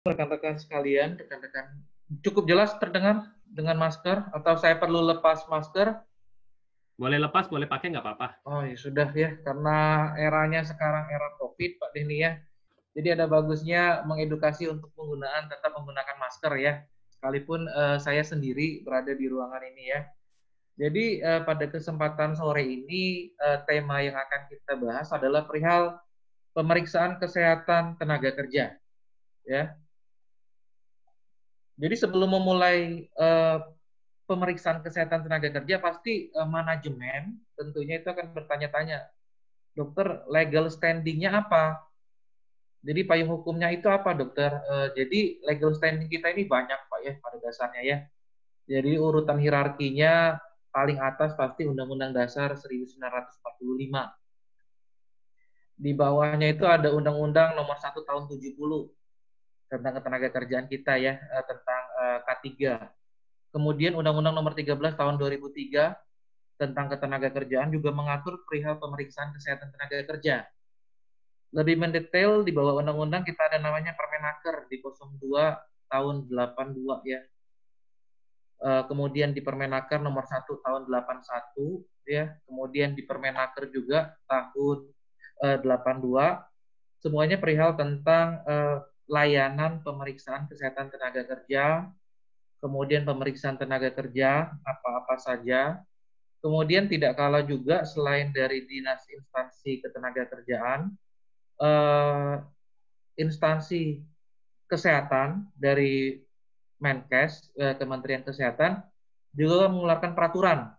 Rekan-rekan sekalian, rekan-rekan, cukup jelas terdengar dengan masker atau saya perlu lepas masker? Boleh lepas, boleh pakai nggak apa-apa. Oh ya sudah ya, karena eranya sekarang era COVID, Pak Denny ya. Jadi ada bagusnya mengedukasi untuk penggunaan tetap menggunakan masker ya. Sekalipun saya sendiri berada di ruangan ini ya. Jadi pada kesempatan sore ini tema yang akan kita bahas adalah perihal pemeriksaan kesehatan tenaga kerja ya. Jadi sebelum memulai pemeriksaan kesehatan tenaga kerja, pasti manajemen tentunya itu akan bertanya-tanya, dokter legal standing-nya apa? Jadi payung hukumnya itu apa, dokter? Jadi legal standing kita ini banyak, Pak ya, pada dasarnya ya. Jadi urutan hierarkinya paling atas pasti Undang-Undang Dasar 1945. Di bawahnya itu ada Undang-Undang Nomor 1 Tahun 70 tentang ketenaga kerjaan kita ya, tentang K3. Kemudian Undang-Undang Nomor 13 Tahun 2003 tentang ketenaga kerjaan juga mengatur perihal pemeriksaan kesehatan tenaga kerja. Lebih mendetail di bawah undang-undang kita ada namanya Permenaker di 02 tahun 82 ya. Kemudian di Permenaker nomor 1 tahun 81 ya. Kemudian di Permenaker juga tahun 82. Semuanya perihal tentang layanan pemeriksaan kesehatan tenaga kerja, kemudian pemeriksaan tenaga kerja apa-apa saja. Kemudian tidak kalah juga selain dari dinas instansi ketenaga kerjaan, instansi kesehatan dari Menkes, Kementerian Kesehatan, juga mengeluarkan peraturan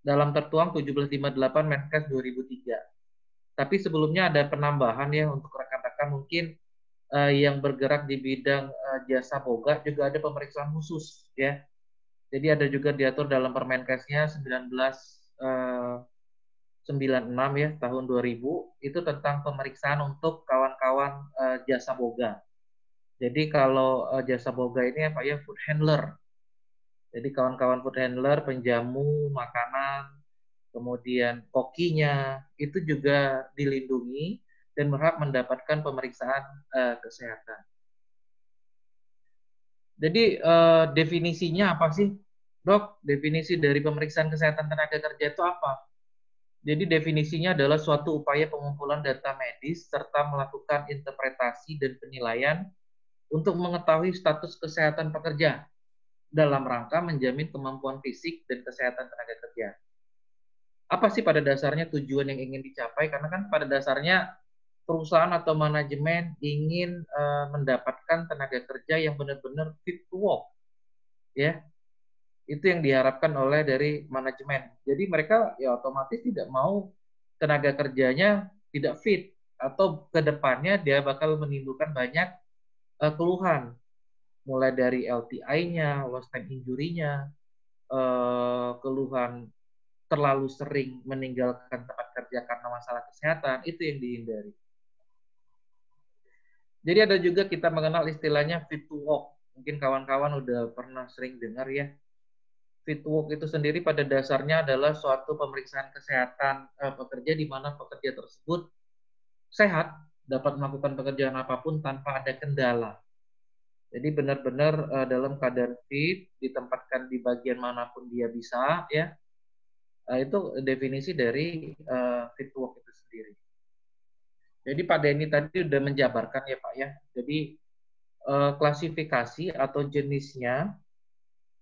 dalam tertuang 1758 Menkes 2003. Tapi sebelumnya ada penambahan ya untuk rekan-rekan mungkin yang bergerak di bidang jasa boga juga ada pemeriksaan khusus ya. Jadi ada juga diatur dalam Permenkesnya 1996 ya tahun 2000 itu tentang pemeriksaan untuk kawan-kawan jasa boga. Jadi kalau jasa boga ini apa ya, food handler. Jadi kawan-kawan food handler, penjamu makanan, kemudian kokinya itu juga dilindungi dan berhak mendapatkan pemeriksaan kesehatan. Jadi definisinya apa sih, Dok? Definisi dari pemeriksaan kesehatan tenaga kerja itu apa? Jadi definisinya adalah suatu upaya pengumpulan data medis serta melakukan interpretasi dan penilaian untuk mengetahui status kesehatan pekerja dalam rangka menjamin kemampuan fisik dan kesehatan tenaga kerja. Apa sih pada dasarnya tujuan yang ingin dicapai? Karena kan pada dasarnya perusahaan atau manajemen ingin mendapatkan tenaga kerja yang benar-benar fit to work, ya. Itu yang diharapkan oleh dari manajemen. Jadi mereka ya otomatis tidak mau tenaga kerjanya tidak fit atau ke depannya dia bakal menimbulkan banyak keluhan, mulai dari LTI-nya, lost time injury-nya, keluhan terlalu sering meninggalkan tempat kerja karena masalah kesehatan, itu yang dihindari. Jadi ada juga kita mengenal istilahnya fit to work. Mungkin kawan-kawan udah pernah sering dengar ya. Fit to work itu sendiri pada dasarnya adalah suatu pemeriksaan kesehatan pekerja di mana pekerja tersebut sehat, dapat melakukan pekerjaan apapun tanpa ada kendala. Jadi benar-benar dalam keadaan fit, ditempatkan di bagian manapun dia bisa, ya. Itu definisi dari fit to work itu sendiri. Jadi Pak Denny tadi sudah menjabarkan ya Pak ya. Jadi klasifikasi atau jenisnya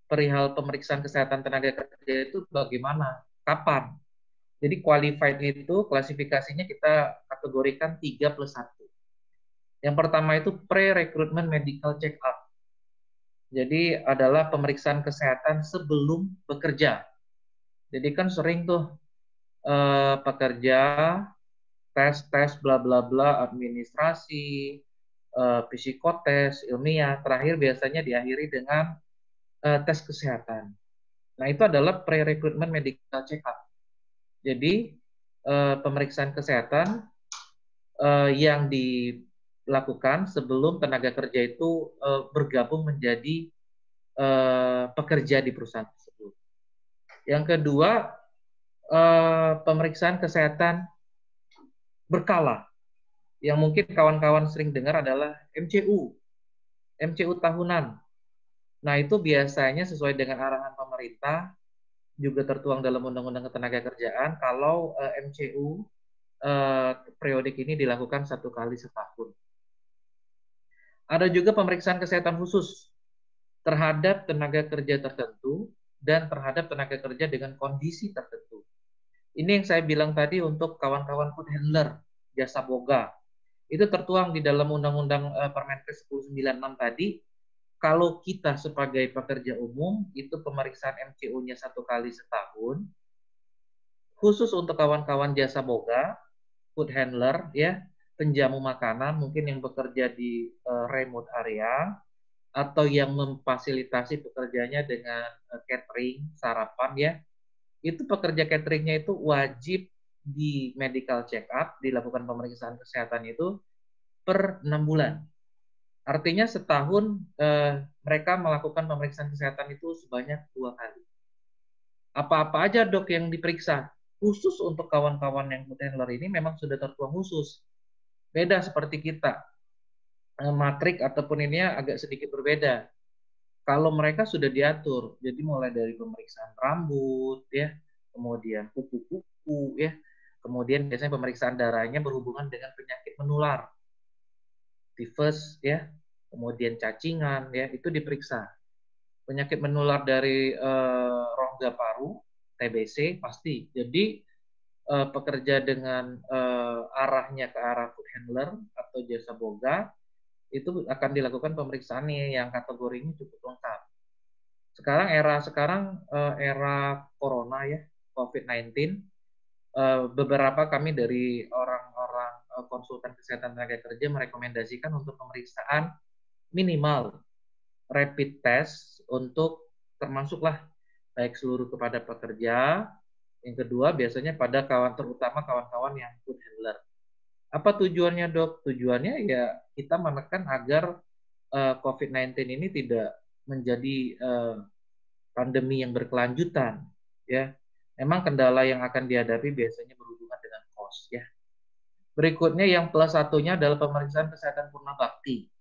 perihal pemeriksaan kesehatan tenaga kerja itu bagaimana, kapan. Jadi qualified itu klasifikasinya kita kategorikan 3+1. Yang pertama itu pre-recruitment medical check-up. Jadi adalah pemeriksaan kesehatan sebelum bekerja. Jadi kan sering tuh pekerja tes bla bla bla administrasi, psikotes ilmiah, terakhir biasanya diakhiri dengan tes kesehatan. Nah itu adalah pre-recruitment medical check-up. Jadi pemeriksaan kesehatan yang dilakukan sebelum tenaga kerja itu bergabung menjadi pekerja di perusahaan tersebut. Yang kedua, pemeriksaan kesehatan berkala. Yang mungkin kawan-kawan sering dengar adalah MCU. MCU tahunan. Nah, itu biasanya sesuai dengan arahan pemerintah, juga tertuang dalam Undang-Undang Ketenagakerjaan, kalau MCU periodik ini dilakukan 1 kali setahun. Ada juga pemeriksaan kesehatan khusus terhadap tenaga kerja tertentu dan terhadap tenaga kerja dengan kondisi tertentu. Ini yang saya bilang tadi untuk kawan-kawan food handler, jasa boga. Itu tertuang di dalam Undang-Undang Permenkes 1096 tadi. Kalau kita sebagai pekerja umum, itu pemeriksaan MCU-nya 1 kali setahun. Khusus untuk kawan-kawan jasa boga, food handler, ya, penjamu makanan, mungkin yang bekerja di remote area, atau yang memfasilitasi pekerjanya dengan catering, sarapan, ya, itu pekerja cateringnya itu wajib di medical check up, dilakukan pemeriksaan kesehatan itu per 6 bulan. Artinya setahun mereka melakukan pemeriksaan kesehatan itu sebanyak 2 kali. Apa-apa aja dok yang diperiksa? Khusus untuk kawan-kawan yang food handler ini memang sudah tertuang khusus. Beda seperti kita. Matrik ataupun ini agak sedikit berbeda. Kalau mereka sudah diatur, jadi mulai dari pemeriksaan rambut, ya, kemudian kuku-kuku, ya, kemudian biasanya pemeriksaan darahnya berhubungan dengan penyakit menular, tifus, ya, kemudian cacingan, ya, itu diperiksa. Penyakit menular dari rongga paru, TBC, pasti. Jadi pekerja dengan arahnya ke arah food handler atau jasa boga, itu akan dilakukan pemeriksaan yang kategorinya cukup lengkap. Sekarang era corona, ya, COVID-19, beberapa kami dari orang-orang konsultan kesehatan tenaga kerja merekomendasikan untuk pemeriksaan minimal rapid test untuk termasuklah baik seluruh kepada pekerja, yang kedua biasanya pada terutama kawan-kawan yang food handler. Apa tujuannya dok? Tujuannya ya kita menekan agar COVID-19 ini tidak menjadi pandemi yang berkelanjutan, ya. Memang kendala yang akan dihadapi biasanya berhubungan dengan cost, ya. Berikutnya yang plus satunya adalah pemeriksaan kesehatan purna bakti.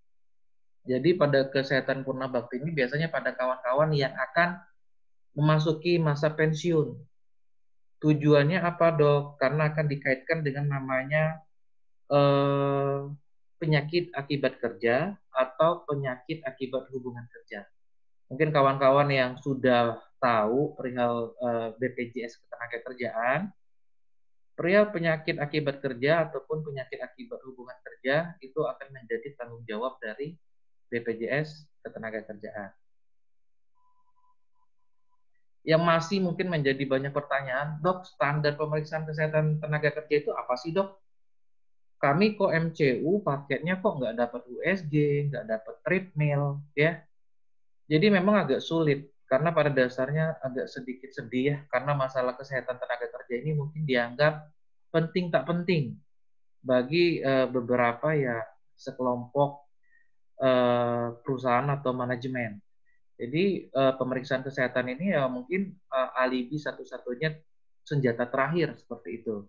Jadi pada kesehatan purna bakti ini biasanya pada kawan-kawan yang akan memasuki masa pensiun. Tujuannya apa dok? Karena akan dikaitkan dengan namanya penyakit akibat kerja atau penyakit akibat hubungan kerja. Mungkin kawan-kawan yang sudah tahu perihal BPJS Ketenagakerjaan, perihal penyakit akibat kerja ataupun penyakit akibat hubungan kerja itu akan menjadi tanggung jawab dari BPJS Ketenagakerjaan. Yang masih mungkin menjadi banyak pertanyaan, dok, standar pemeriksaan kesehatan tenaga kerja itu apa sih dok? Kami kok MCU paketnya kok nggak dapat USG, nggak dapat treadmill, ya. Jadi memang agak sulit karena pada dasarnya agak sedikit sedih, ya, karena masalah kesehatan tenaga kerja ini mungkin dianggap penting tak penting bagi beberapa ya sekelompok perusahaan atau manajemen. Jadi pemeriksaan kesehatan ini ya mungkin alibi satu-satunya senjata terakhir seperti itu.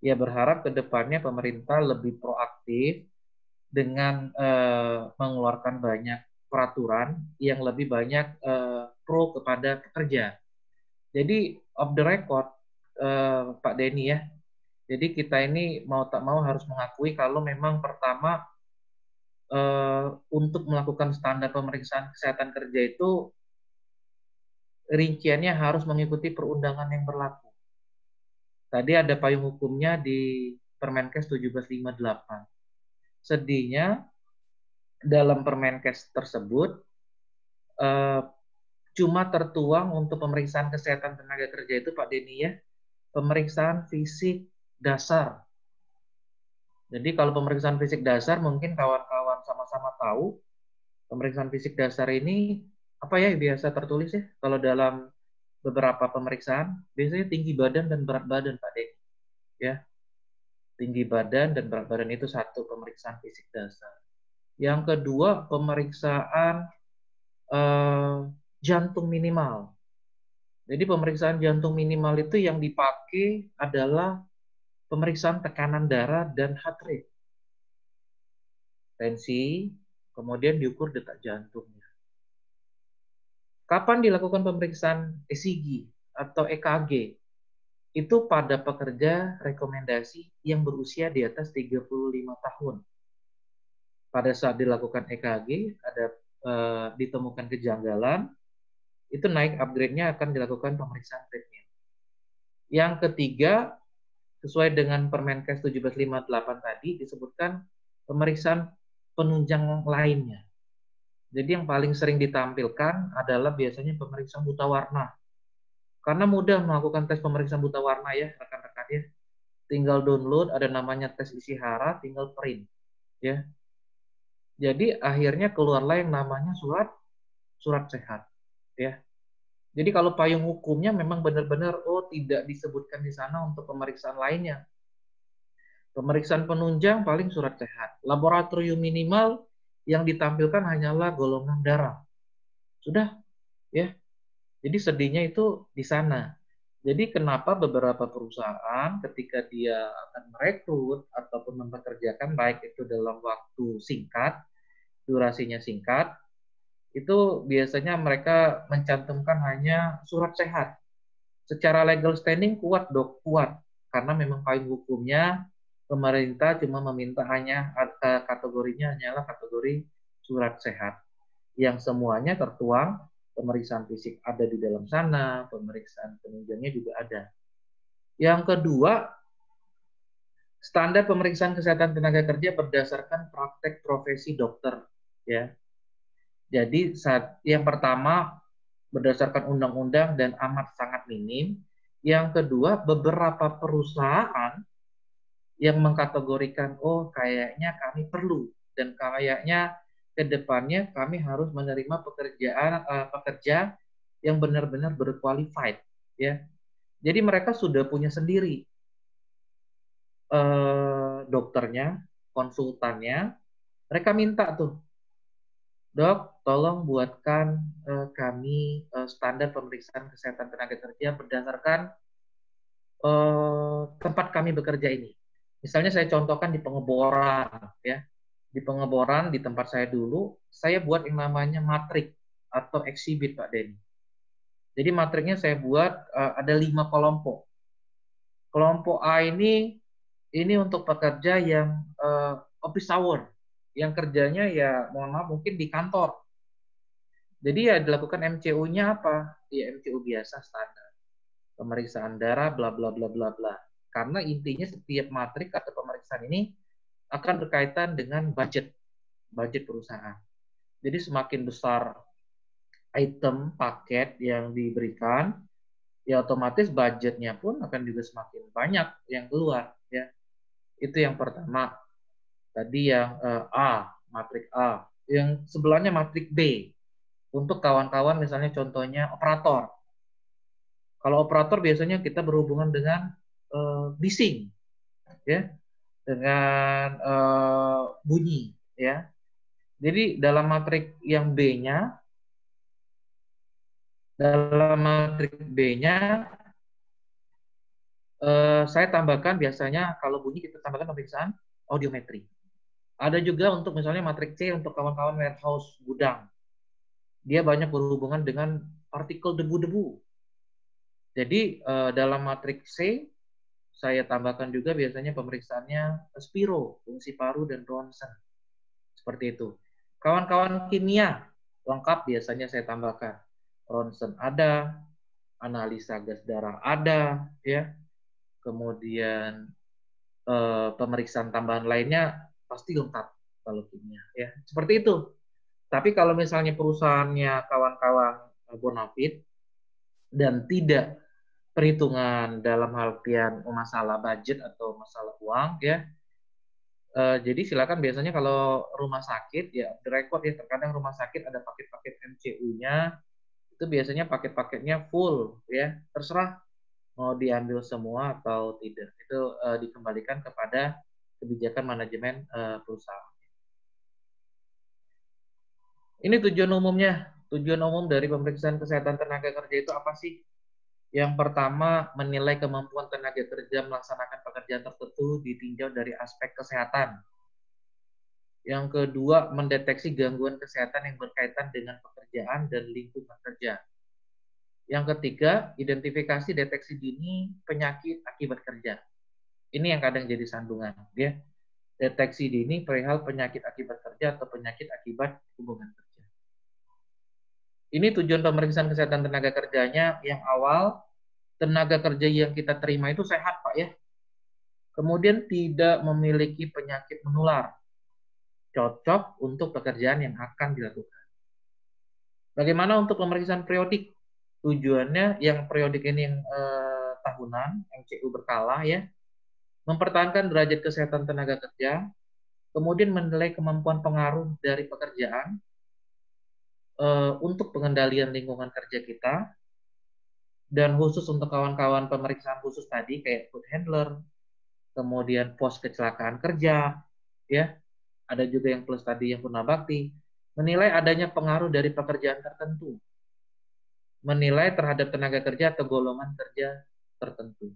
Ya berharap ke depannya pemerintah lebih proaktif dengan mengeluarkan banyak peraturan yang lebih banyak pro kepada pekerja. Jadi off the record, Pak Denny, ya. Jadi kita ini mau tak mau harus mengakui kalau memang pertama untuk melakukan standar pemeriksaan kesehatan kerja itu rinciannya harus mengikuti perundangan yang berlaku. Tadi ada payung hukumnya di Permenkes 1758. Sedihnya dalam Permenkes tersebut cuma tertuang untuk pemeriksaan kesehatan tenaga kerja itu Pak Denny, ya, pemeriksaan fisik dasar. Jadi kalau pemeriksaan fisik dasar mungkin kawan-kawan sama-sama tahu pemeriksaan fisik dasar ini apa ya biasa tertulis, ya, kalau dalam beberapa pemeriksaan biasanya tinggi badan dan berat badan Pak Denny, ya. Tinggi badan dan berat badan itu satu pemeriksaan fisik dasar. Yang kedua pemeriksaan jantung minimal. Jadi pemeriksaan jantung minimal itu yang dipakai adalah pemeriksaan tekanan darah dan heart rate. Tensi, kemudian diukur detak jantungnya. Kapan dilakukan pemeriksaan ECG atau EKG? Itu pada pekerja rekomendasi yang berusia di atas 35 tahun. Pada saat dilakukan EKG, ada ditemukan kejanggalan, itu naik upgrade-nya akan dilakukan pemeriksaan treatment. Yang ketiga, sesuai dengan Permenkes 1758 tadi, disebutkan pemeriksaan penunjang lainnya. Jadi yang paling sering ditampilkan adalah biasanya pemeriksaan buta warna. Karena mudah melakukan tes pemeriksaan buta warna ya, rekan-rekan ya. Tinggal download, ada namanya tes isi hara, tinggal print. Ya. Jadi akhirnya keluarlah yang namanya surat sehat. Ya. Jadi kalau payung hukumnya memang benar-benar tidak disebutkan di sana untuk pemeriksaan lainnya. Pemeriksaan penunjang paling surat sehat. Laboratorium minimal yang ditampilkan hanyalah golongan darah. Sudah, ya. Jadi sedihnya itu di sana. Jadi kenapa beberapa perusahaan ketika dia akan merekrut ataupun mempekerjakan baik itu dalam waktu singkat, durasinya singkat, itu biasanya mereka mencantumkan hanya surat sehat. Secara legal standing kuat dok, kuat. Karena memang payung hukumnya pemerintah cuma meminta hanya kategorinya hanyalah kategori surat sehat. Yang semuanya tertuang, pemeriksaan fisik ada di dalam sana, pemeriksaan penunjangnya juga ada. Yang kedua, standar pemeriksaan kesehatan tenaga kerja berdasarkan praktek profesi dokter. Ya, jadi yang pertama berdasarkan undang-undang dan amat sangat minim. Yang kedua, beberapa perusahaan yang mengkategorikan, kayaknya kami perlu dan kayaknya ke depannya kami harus menerima pekerja yang benar-benar berqualified, ya. Jadi mereka sudah punya sendiri dokternya, konsultannya. Mereka minta tuh, dok, tolong buatkan kami standar pemeriksaan kesehatan tenaga kerja berdasarkan tempat kami bekerja ini. Misalnya saya contohkan di pengeboran, ya. Di pengeboran di tempat saya dulu, saya buat yang namanya matrik atau exhibit, Pak Denny. Jadi matriknya saya buat ada 5 kelompok. Kelompok A ini untuk pekerja yang office hour, yang kerjanya ya mohon maaf mungkin di kantor. Jadi ya dilakukan MCU-nya apa? Ya MCU biasa standar. Pemeriksaan darah bla bla bla bla bla. Karena intinya setiap matrik atau pemeriksaan ini akan berkaitan dengan budget perusahaan. Jadi semakin besar item paket yang diberikan, ya otomatis budgetnya pun akan juga semakin banyak yang keluar, ya. Itu yang pertama. Tadi yang matrik A. Yang sebelahnya matrik B. Untuk kawan-kawan misalnya contohnya operator. Kalau operator biasanya kita berhubungan dengan bising, ya, dengan bunyi, ya. Jadi dalam matrik yang B-nya, saya tambahkan biasanya kalau bunyi kita tambahkan pemeriksaan audiometri. Ada juga untuk misalnya matrik C untuk kawan-kawan warehouse gudang. Dia banyak berhubungan dengan partikel debu-debu. Jadi dalam matrik C saya tambahkan juga biasanya pemeriksaannya Spiro, fungsi paru dan ronsen. Seperti itu. Kawan-kawan kimia lengkap biasanya saya tambahkan. Ronsen ada, analisa gas darah ada, ya. Kemudian pemeriksaan tambahan lainnya pasti lengkap kalau kimia, ya. Seperti itu. Tapi kalau misalnya perusahaannya kawan-kawan bonafit dan tidak perhitungan dalam artian masalah budget atau masalah uang, ya. Jadi silakan biasanya kalau rumah sakit ya the record ya, terkadang rumah sakit ada paket-paket MCU-nya itu biasanya paket-paketnya full, ya. Terserah mau diambil semua atau tidak. Itu dikembalikan kepada kebijakan manajemen perusahaan. Ini tujuan umumnya. Tujuan umum dari pemeriksaan kesehatan tenaga kerja itu apa sih? Yang pertama, menilai kemampuan tenaga kerja melaksanakan pekerjaan tertentu ditinjau dari aspek kesehatan. Yang kedua, mendeteksi gangguan kesehatan yang berkaitan dengan pekerjaan dan lingkungan kerja. Yang ketiga, identifikasi deteksi dini penyakit akibat kerja. Ini yang kadang jadi sandungan, ya. Deteksi dini perihal penyakit akibat kerja atau penyakit akibat hubungan kerja. Ini tujuan pemeriksaan kesehatan tenaga kerjanya. Yang awal, tenaga kerja yang kita terima itu sehat, Pak, ya. Kemudian tidak memiliki penyakit menular. Cocok untuk pekerjaan yang akan dilakukan. Bagaimana untuk pemeriksaan periodik? Tujuannya yang periodik ini yang tahunan, MCU berkala, ya, mempertahankan derajat kesehatan tenaga kerja, kemudian menilai kemampuan pengaruh dari pekerjaan untuk pengendalian lingkungan kerja kita, dan khusus untuk kawan-kawan pemeriksaan khusus tadi kayak food handler, kemudian pos kecelakaan kerja, ya, ada juga yang plus tadi yang purnabakti, menilai adanya pengaruh dari pekerjaan tertentu, menilai terhadap tenaga kerja atau golongan kerja tertentu.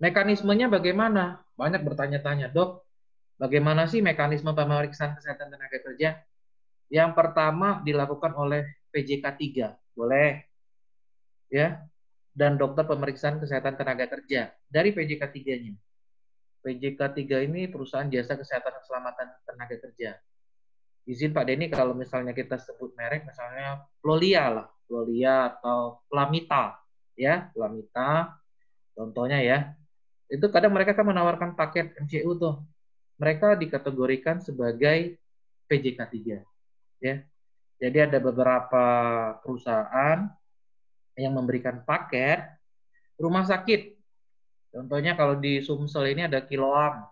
Mekanismenya bagaimana? Banyak bertanya-tanya, Dok, bagaimana sih mekanisme pemeriksaan kesehatan tenaga kerja? Yang pertama dilakukan oleh PJK 3, boleh, ya, dan dokter pemeriksaan kesehatan tenaga kerja dari PJK 3-nya. PJK 3 ini perusahaan jasa kesehatan dan keselamatan tenaga kerja. Izin Pak Denny kalau misalnya kita sebut merek, misalnya Flolia lah, Flolia atau Flamita, ya, Flamita, contohnya ya. Itu kadang mereka kan menawarkan paket MCU tuh. Mereka dikategorikan sebagai PJK 3, ya. Jadi ada beberapa perusahaan yang memberikan paket rumah sakit. Contohnya kalau di Sumsel ini ada Kiloam.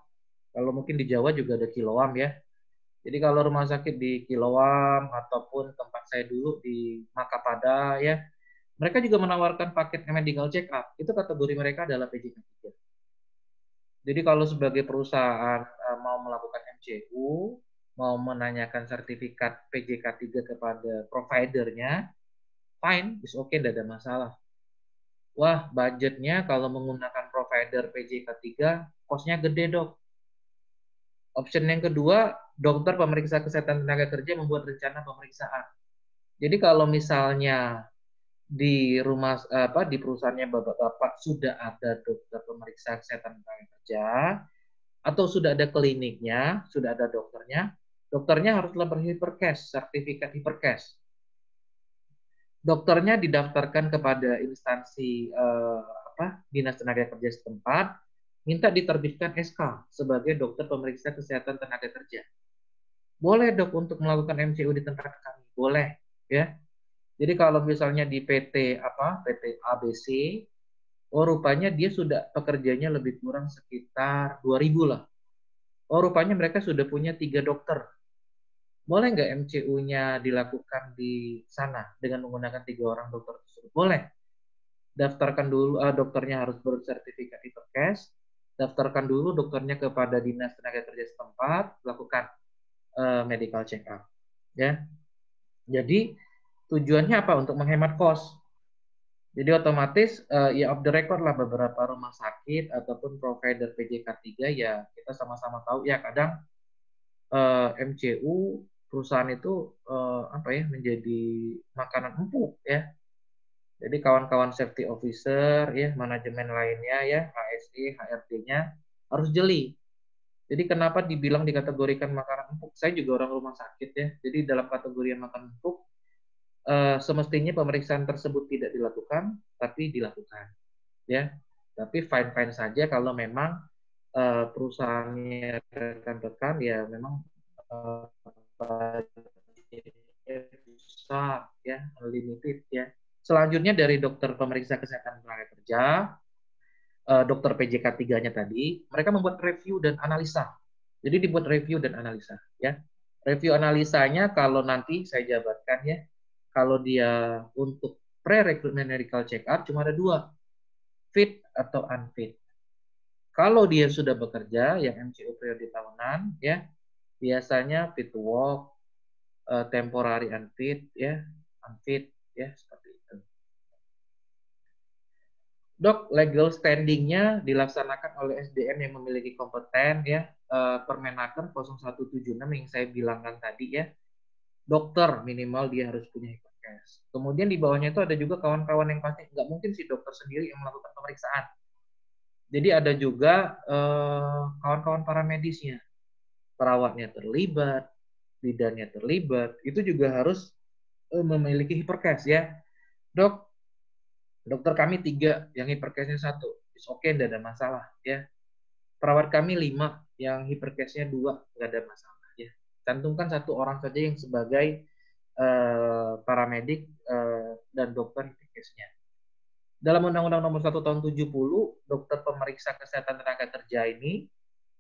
Kalau mungkin di Jawa juga ada Kiloam, ya. Jadi kalau rumah sakit di Kiloam ataupun tempat saya dulu di Makapada, ya, mereka juga menawarkan paket medical check up. Itu kategori mereka adalah PJK 3. Jadi kalau sebagai perusahaan mau melakukan MCU, mau menanyakan sertifikat PJK 3 kepada providernya, fine, is okay, tidak ada masalah. Wah, budgetnya kalau menggunakan provider PJK 3, kosnya gede, Dok. Option yang kedua, dokter pemeriksa kesehatan tenaga kerja membuat rencana pemeriksaan. Jadi kalau misalnya di di perusahaannya Bapak-bapak sudah ada dokter pemeriksa kesehatan tenaga kerja atau sudah ada kliniknya, sudah ada dokternya harus berhiperkes, sertifikat hiperkes. Dokternya didaftarkan kepada instansi Dinas Tenaga Kerja setempat, minta diterbitkan SK sebagai dokter pemeriksa kesehatan tenaga kerja. Boleh, Dok, untuk melakukan MCU di tempat kami, boleh, ya. Jadi kalau misalnya di PT ABC, oh rupanya dia sudah pekerjanya lebih kurang sekitar 2.000 lah. Oh rupanya mereka sudah punya 3 dokter. Boleh nggak MCU-nya dilakukan di sana dengan menggunakan 3 orang dokter tersebut? Boleh. Daftarkan dulu, dokternya harus bersertifikat IPERKES, daftarkan dulu dokternya kepada Dinas Tenaga Kerja setempat, lakukan medical check up. Ya. Jadi tujuannya apa? Untuk menghemat kos. Jadi otomatis ya off the record lah beberapa rumah sakit ataupun provider PJK 3 ya kita sama-sama tahu ya kadang MCU perusahaan itu menjadi makanan empuk, ya. Jadi kawan-kawan safety officer ya manajemen lainnya ya HSE HRD-nya harus jeli. Jadi kenapa dibilang dikategorikan makanan empuk? Saya juga orang rumah sakit ya. Jadi dalam kategori yang makanan empuk semestinya pemeriksaan tersebut tidak dilakukan, tapi dilakukan, ya. Tapi fine-fine saja kalau memang perusahaannya rekan-rekan ya memang besar, ya, unlimited, ya. Selanjutnya dari dokter pemeriksa kesehatan tenaga kerja, dokter PJK 3-nya tadi, mereka membuat review dan analisa. Jadi dibuat review dan analisa, ya. Review analisanya kalau nanti saya jabarkan ya, kalau dia untuk pre-recruitment medical check up cuma ada 2, fit atau unfit. Kalau dia sudah bekerja, yang MCU periode tahunan, ya, biasanya fit to work, temporary unfit, ya, unfit, ya, seperti itu. Dok, legal standing-nya dilaksanakan oleh SDM yang memiliki kompeten ya. Permenaker 0176 yang saya bilangkan tadi ya. Dokter minimal dia harus punya hiperkes. Kemudian di bawahnya itu ada juga kawan-kawan yang pasti nggak mungkin si dokter sendiri yang melakukan pemeriksaan. Jadi ada juga kawan-kawan paramedisnya, perawatnya terlibat, bidannya terlibat, itu juga harus memiliki hiperkes ya. Dok, dokter kami 3, yang hiperkesnya 1, is oke, okay, tidak ada masalah ya. Perawat kami 5, yang hiperkesnya 2, nggak ada masalah ya. Cantumkan 1 orang saja yang sebagai paramedik dan dokter hiperkesnya. Dalam Undang-Undang Nomor 1 Tahun 70, dokter pemeriksa kesehatan tenaga kerja ini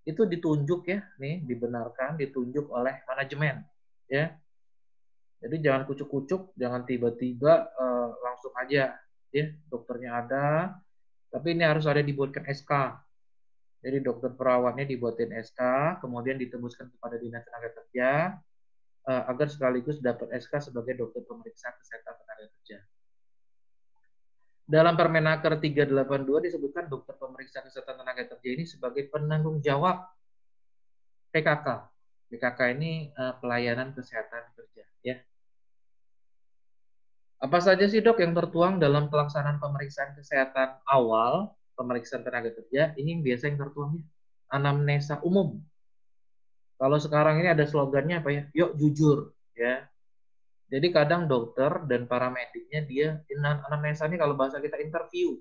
itu ditunjuk ya, nih dibenarkan ditunjuk oleh manajemen ya. Jadi jangan kucuk-kucuk, jangan tiba-tiba langsung aja ya dokternya ada, tapi ini harus ada dibuatkan SK. Jadi dokter perawatnya dibuatin SK, kemudian ditembuskan kepada Dinas Tenaga Kerja agar sekaligus dapat SK sebagai dokter pemeriksa kesehatan tenaga kerja. Dalam Permenaker 382 disebutkan dokter pemeriksa kesehatan tenaga kerja ini sebagai penanggung jawab PKK. PKK ini pelayanan kesehatan kerja ya. Apa saja sih dok yang tertuang dalam pelaksanaan pemeriksaan kesehatan awal, pemeriksaan tenaga kerja, ini yang biasa yang tertuangnya? Anamnesa umum. Kalau sekarang ini ada slogannya apa ya? Yuk jujur ya. Jadi kadang dokter dan paramediknya dia anamnesa ini kalau bahasa kita interview.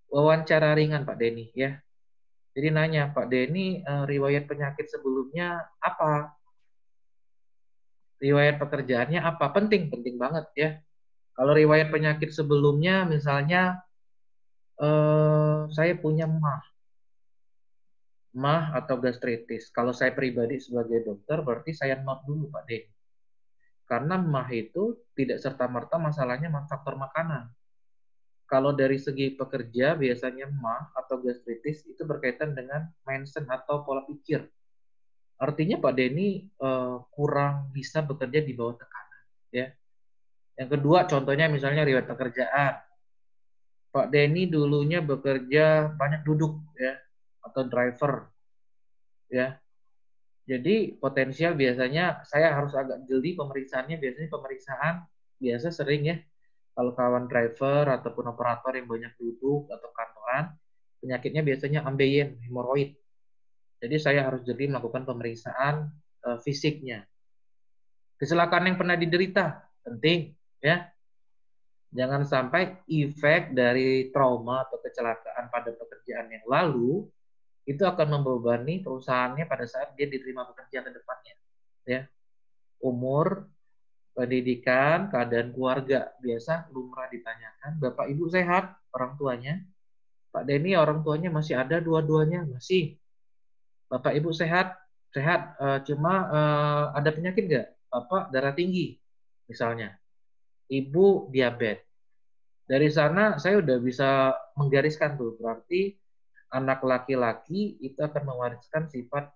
Wawancara ringan Pak Denny ya. Jadi nanya, Pak Denny riwayat penyakit sebelumnya apa? Riwayat pekerjaannya apa? Penting banget ya. Kalau riwayat penyakit sebelumnya misalnya saya punya MAH atau gastritis. Kalau saya pribadi sebagai dokter berarti saya note dulu Pak Denny. Karena MAH itu tidak serta-merta masalahnya faktor makanan. Kalau dari segi pekerja biasanya MAH atau gastritis itu berkaitan dengan mindset atau pola pikir. Artinya Pak Denny kurang bisa bekerja di bawah tekanan. Ya. Yang kedua contohnya misalnya riwayat pekerjaan. Pak Denny dulunya bekerja banyak duduk ya atau driver ya. Jadi potensial biasanya saya harus agak jeli pemeriksaannya, biasanya pemeriksaan biasa sering ya. Kalau kawan driver ataupun operator yang banyak duduk atau kantoran, penyakitnya biasanya ambeien, hemoroid. Jadi saya harus jeli melakukan pemeriksaan fisiknya. Kecelakaan yang pernah diderita, penting ya. Jangan sampai efek dari trauma atau kecelakaan pada pekerjaan yang lalu itu akan membebani perusahaannya pada saat dia diterima bekerja ke depannya. Ya. Umur, pendidikan, keadaan keluarga. Biasa lumrah ditanyakan, Bapak Ibu sehat orang tuanya? Pak Denny orang tuanya masih ada dua-duanya? Masih. Bapak Ibu sehat? Sehat. Cuma ada penyakit nggak? Bapak darah tinggi misalnya. Ibu diabetes. Dari sana saya udah bisa menggariskan tuh, berarti anak laki-laki itu akan mewariskan sifat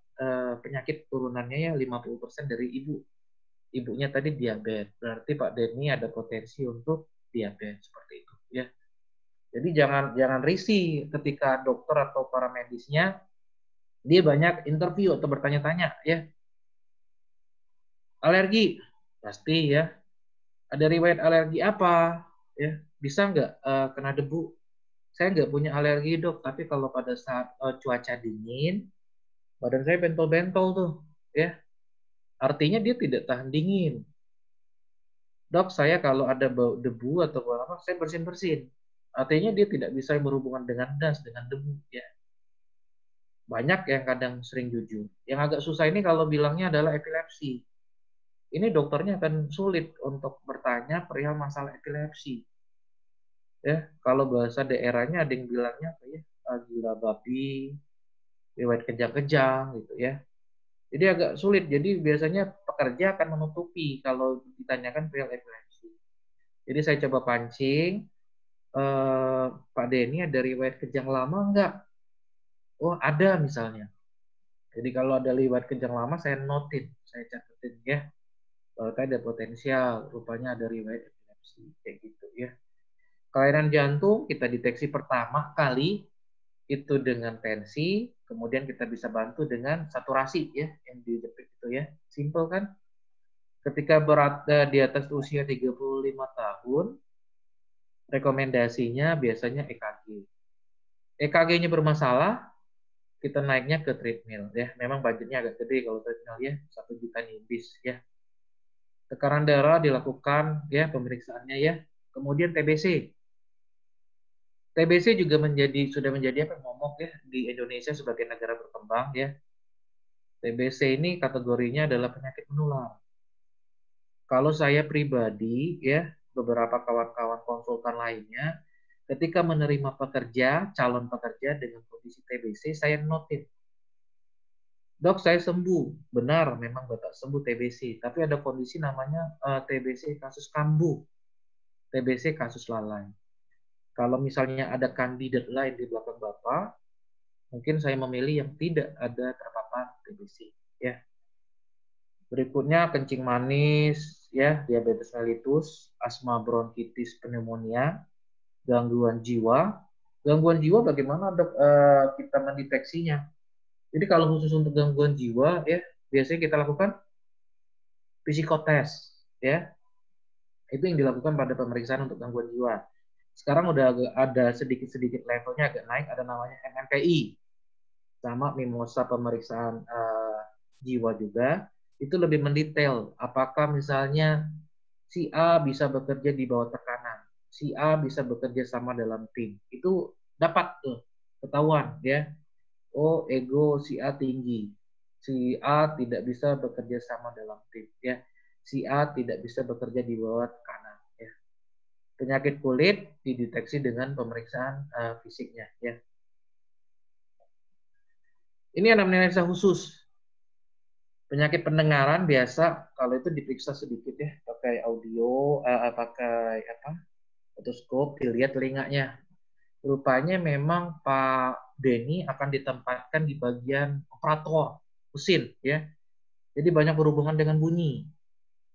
penyakit turunannya ya 50% dari ibu. Ibunya tadi diabetes, berarti Pak Denny ada potensi untuk diabetes seperti itu ya. Jadi jangan risih ketika dokter atau paramedisnya dia banyak interview atau bertanya-tanya ya. Alergi pasti ya. Ada riwayat alergi apa? Ya, bisa nggak kena debu? Saya nggak punya alergi dok, tapi kalau pada saat cuaca dingin, badan saya bentol-bentol tuh, ya. Artinya dia tidak tahan dingin. Dok, saya kalau ada bau debu atau bau apa, saya bersin-bersin. Artinya dia tidak bisa berhubungan dengan das, dengan debu, ya. Banyak yang kadang sering jujur. Yang agak susah ini kalau bilangnya adalah epilepsi. Ini dokternya akan sulit untuk bertanya perihal masalah epilepsi. Ya, kalau bahasa daerahnya ada yang bilangnya apa ya? Gila babi, riwayat kejang-kejang gitu ya. Jadi agak sulit. Jadi biasanya pekerja akan menutupi kalau ditanyakan perihal epilepsi. Jadi saya coba pancing, Pak Denny ada riwayat kejang lama enggak? Oh ada misalnya. Jadi kalau ada riwayat kejang lama saya notin, saya catetin ya. Kalau ada potensial, rupanya ada riwayat epilepsi kayak gitu ya. Kelainan jantung kita deteksi pertama kali itu dengan tensi, kemudian kita bisa bantu dengan saturasi ya yang dijepit itu ya. Simple kan? Ketika berada di atas usia 35 tahun, rekomendasinya biasanya EKG. EKG-nya bermasalah, kita naiknya ke treadmill ya. Memang budgetnya agak gede kalau treadmill ya, 1 juta nibis ya. Tekanan darah dilakukan ya pemeriksaannya ya. Kemudian TBC. TBC juga sudah menjadi apa momok ya di Indonesia sebagai negara berkembang ya. TBC ini kategorinya adalah penyakit menular. Kalau saya pribadi ya, beberapa kawan-kawan konsultan lainnya, ketika menerima pekerja, calon pekerja dengan kondisi TBC, saya notin. Dok, saya sembuh. Benar, memang Bapak sembuh TBC. Tapi ada kondisi namanya TBC kasus kambuh, TBC kasus lalai. Kalau misalnya ada kandidat lain di belakang Bapak, mungkin saya memilih yang tidak ada terpapar TBC. Ya. Berikutnya kencing manis, ya, diabetes mellitus, asma bronkitis, pneumonia, gangguan jiwa. Gangguan jiwa bagaimana dok kita mendeteksinya? Jadi kalau khusus untuk gangguan jiwa, ya biasanya kita lakukan psikotest, ya. Itu yang dilakukan pada pemeriksaan untuk gangguan jiwa. Sekarang udah ada sedikit-sedikit levelnya agak naik, ada namanya MMPI, sama mimosa pemeriksaan jiwa juga. Itu lebih mendetail. Apakah misalnya si A bisa bekerja di bawah tekanan, si A bisa bekerja sama dalam tim. Itu dapat tuh ketahuan ya. Oh, ego si A tinggi. Si A tidak bisa bekerja sama dalam tim ya. Si A tidak bisa bekerja di bawah tekanan ya. Penyakit kulit dideteksi dengan pemeriksaan fisiknya ya. Ini anamnesa khusus. Penyakit pendengaran biasa kalau itu diperiksa sedikit ya, pakai audio, pakai apa? Otoskop, dilihat telinganya. Rupanya memang Pak Denny akan ditempatkan di bagian operator mesin ya. Jadi banyak berhubungan dengan bunyi.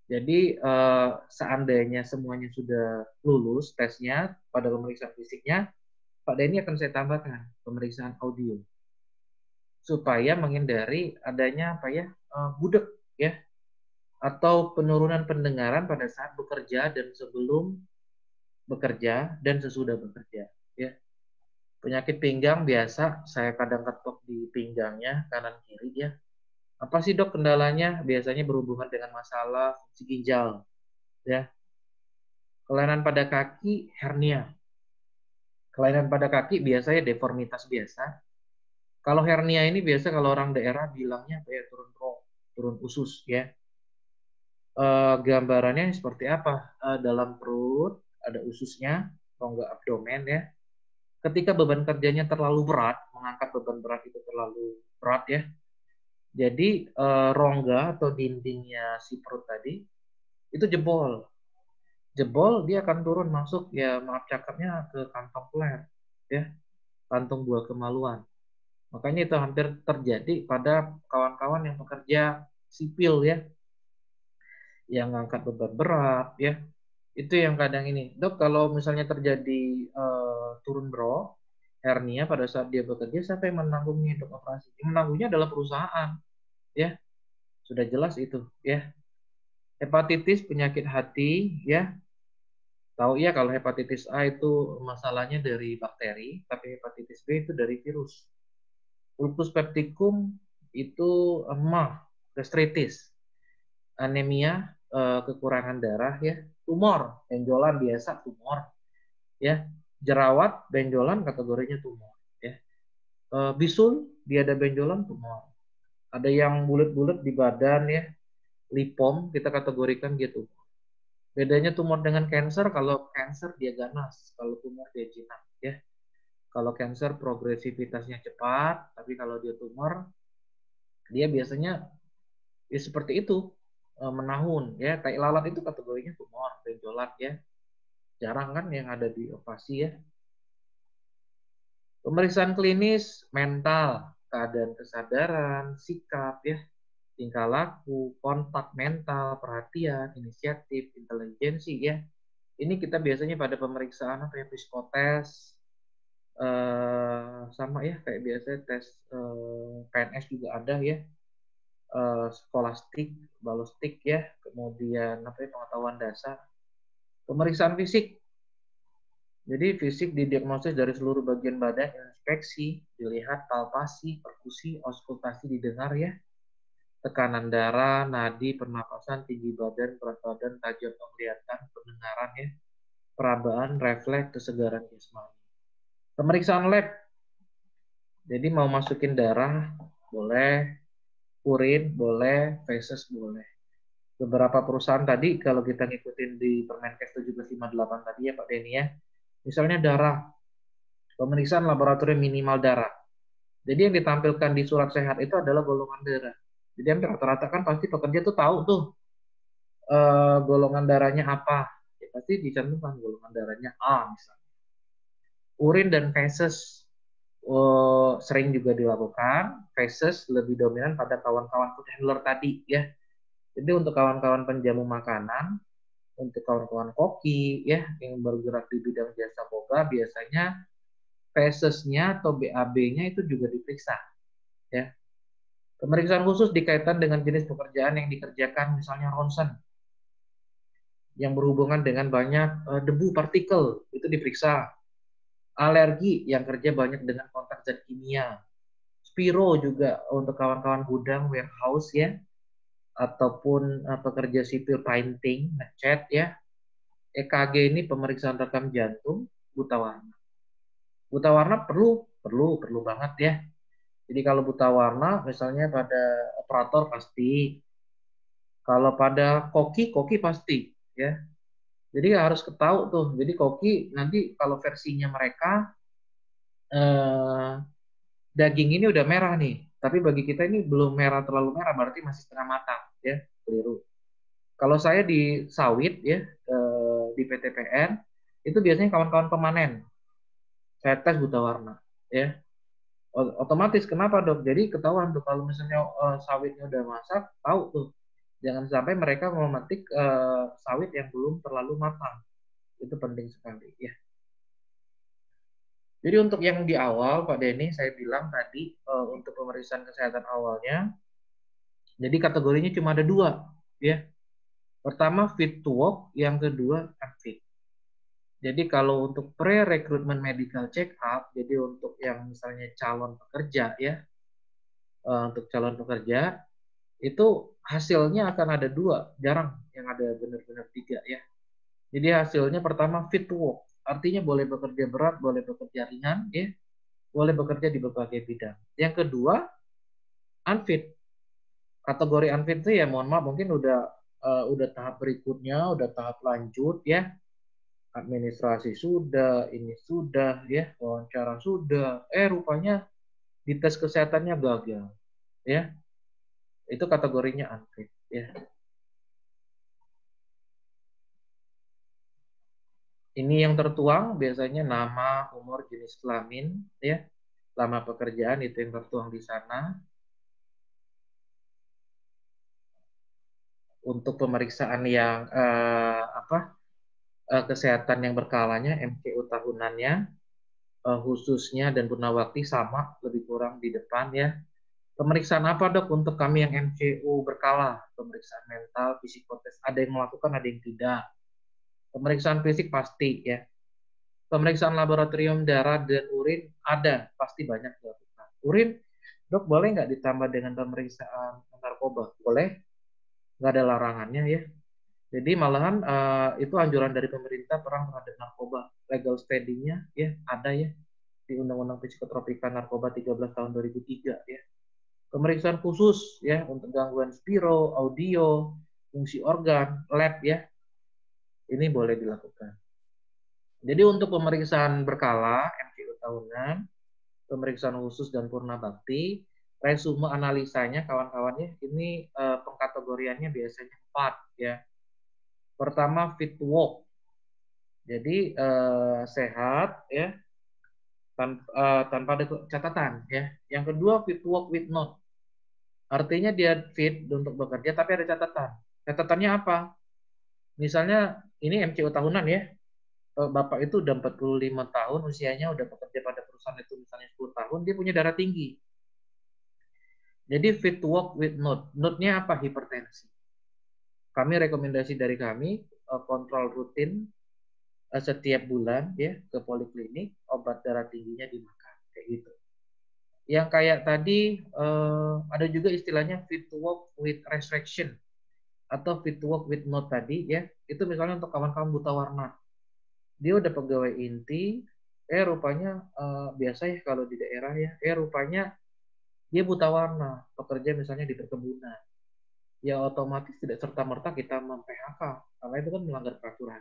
Jadi seandainya semuanya sudah lulus tesnya pada pemeriksaan fisiknya, Pak Denny akan saya tambahkan pemeriksaan audio supaya menghindari adanya apa ya budek ya atau penurunan pendengaran pada saat bekerja dan sebelum bekerja dan sesudah bekerja ya. Penyakit pinggang biasa saya kadang ketok di pinggangnya kanan kiri ya. Apa sih dok kendalanya? Biasanya berhubungan dengan masalah fungsi ginjal ya. Kelainan pada kaki hernia. Kelainan pada kaki biasanya deformitas biasa. Kalau hernia ini biasa kalau orang daerah bilangnya apa ya turun usus ya. Gambarannya seperti apa? Dalam perut ada ususnya, rongga abdomen ya. Ketika beban kerjanya terlalu berat, mengangkat beban berat itu terlalu berat ya. Jadi rongga atau dindingnya si perut tadi itu jebol. Jebol dia akan turun masuk ya maaf cakapnya ke kantong peler ya, kantong buah kemaluan. Makanya itu hampir terjadi pada kawan-kawan yang pekerja sipil ya, yang ngangkat beban berat ya. Itu yang kadang ini. Dok, kalau misalnya terjadi turun bro, hernia pada saat dia bekerja, siapa yang menanggungnya untuk operasi? Yang menanggungnya adalah perusahaan. Ya, sudah jelas itu. Ya, hepatitis penyakit hati. Ya, tahu ya kalau hepatitis A itu masalahnya dari bakteri, tapi hepatitis B itu dari virus. Lupus peptikum itu emah, gastritis, anemia, kekurangan darah ya, tumor, benjolan biasa tumor ya, jerawat, benjolan kategorinya tumor ya. Bisul dia ada benjolan tumor. Ada yang bulat-bulat di badan ya, lipom kita kategorikan dia tumor. Bedanya tumor dengan kanker, kalau kanker dia ganas, kalau tumor dia jinak ya. Kalau kanker progresivitasnya cepat, tapi kalau dia tumor dia biasanya ya seperti itu menahun ya. Tai lalat itu kategorinya tumor, benjolan ya. Jarang kan yang ada di operasi ya. Pemeriksaan klinis mental, keadaan kesadaran, sikap ya, tingkah laku, kontak mental, perhatian, inisiatif, intelijensi ya. Ini kita biasanya pada pemeriksaan apa ya, psikotes, sama ya kayak biasa tes PNS juga ada ya, skolastik, balostik ya, kemudian apa ya, pengetahuan dasar, pemeriksaan fisik. Jadi fisik didiagnosis dari seluruh bagian badan, inspeksi, dilihat, palpasi, perkusi, auskultasi didengar ya, tekanan darah, nadi, pernapasan, tinggi badan, berat badan, tajam penglihatan, pendengaran ya, perabaan, refleks, kesegaran jasmani. Pemeriksaan lab. Jadi mau masukin darah boleh, urin boleh, feses boleh. Beberapa perusahaan tadi kalau kita ngikutin di Permenkes 1758 tadi ya Pak Denny ya. Misalnya darah, pemeriksaan laboratorium minimal darah. Jadi yang ditampilkan di surat sehat itu adalah golongan darah. Jadi hampir rata-rata kan pasti pekerja tuh tahu tuh golongan darahnya apa. Ya, pasti dicantumkan golongan darahnya A misalnya. Urin dan feses sering juga dilakukan. Feses lebih dominan pada kawan-kawan food handler tadi ya. Jadi untuk kawan-kawan penjamu makanan, untuk kawan-kawan koki ya yang bergerak di bidang jasa boga, biasanya fesesnya atau BAB-nya itu juga diperiksa ya. Pemeriksaan khusus dikaitkan dengan jenis pekerjaan yang dikerjakan, misalnya ronsen yang berhubungan dengan banyak debu partikel itu diperiksa. Alergi yang kerja banyak dengan kontak zat kimia. Spiro juga untuk kawan-kawan gudang, warehouse ya, ataupun pekerja sipil painting, ngecat ya. EKG ini pemeriksaan rekam jantung, buta warna. Buta warna perlu banget ya. Jadi kalau buta warna misalnya pada operator pasti, kalau pada koki pasti ya. Jadi harus ketahui tuh. Jadi koki nanti kalau versinya mereka daging ini udah merah nih, tapi bagi kita ini belum merah terlalu merah, berarti masih setengah matang ya, keliru. Kalau saya di sawit ya, di PTPN itu biasanya kawan-kawan pemanen saya tes buta warna ya. Otomatis kenapa dok? Jadi ketahuan tuh kalau misalnya sawitnya udah masak, tahu tuh. Jangan sampai mereka memetik sawit yang belum terlalu matang. Itu penting sekali ya. Jadi untuk yang di awal Pak Denny saya bilang tadi untuk pemeriksaan kesehatan awalnya, jadi kategorinya cuma ada dua ya. Pertama fit to work, yang kedua unfit. Jadi kalau untuk pre-recruitment medical check up, jadi untuk yang misalnya calon pekerja ya, untuk calon pekerja itu hasilnya akan ada dua, jarang yang ada benar-benar tiga ya. Jadi hasilnya pertama fit to work, artinya boleh bekerja berat, boleh bekerja ringan ya, boleh bekerja di berbagai bidang. Yang kedua unfit. Kategori unfit itu ya mohon maaf mungkin udah tahap berikutnya, udah tahap lanjut ya. Administrasi sudah, ini sudah ya, wawancara sudah. Rupanya di tes kesehatannya gagal ya. Itu kategorinya unfit ya. Ini yang tertuang biasanya nama, umur, jenis kelamin ya. Lama pekerjaan itu yang tertuang di sana. Untuk pemeriksaan yang kesehatan yang berkalanya, MCO tahunannya, khususnya dan purnawakti sama lebih kurang di depan ya. Pemeriksaan apa dok untuk kami yang MCO berkala? Pemeriksaan mental, psikotes, ada yang melakukan, ada yang tidak. Pemeriksaan fisik pasti ya. Pemeriksaan laboratorium darah dan urin ada, pasti banyak dilakukan. Urin, dok boleh nggak ditambah dengan pemeriksaan narkoba? Boleh, nggak ada larangannya ya. Jadi malahan itu anjuran dari pemerintah perang terhadap narkoba. Legal standing-nya ya ada ya di Undang-Undang Psikotropika Narkoba 13 tahun 2003 ya. Pemeriksaan khusus ya untuk gangguan spiro, audio, fungsi organ, lab ya. Ini boleh dilakukan. Jadi untuk pemeriksaan berkala, MCO tahunan, pemeriksaan khusus dan purna bakti, resume analisanya kawan-kawannya ini pengkategoriannya biasanya 4 ya. Pertama fit to work. Jadi sehat ya tanpa ada catatan ya. Yang kedua fit to work with note. Artinya dia fit untuk bekerja tapi ada catatan. Catatannya apa? Misalnya ini MCO tahunan ya. Bapak itu udah 45 tahun usianya, udah bekerja pada perusahaan itu misalnya 10 tahun, dia punya darah tinggi. Jadi fit to work with note. Note-nya apa? Hipertensi. Kami rekomendasi dari kami kontrol rutin setiap bulan ya ke poliklinik, obat darah tingginya dimakan kayak gitu. Yang kayak tadi ada juga istilahnya fit to work with restriction atau fit to work with note tadi ya. Itu misalnya untuk kawan-kawan buta warna. Dia udah pegawai inti, rupanya biasa ya kalau di daerah ya, rupanya dia buta warna, pekerja misalnya di perkebunan. Ya otomatis tidak serta-merta kita mem-PHK, karena itu kan melanggar peraturan.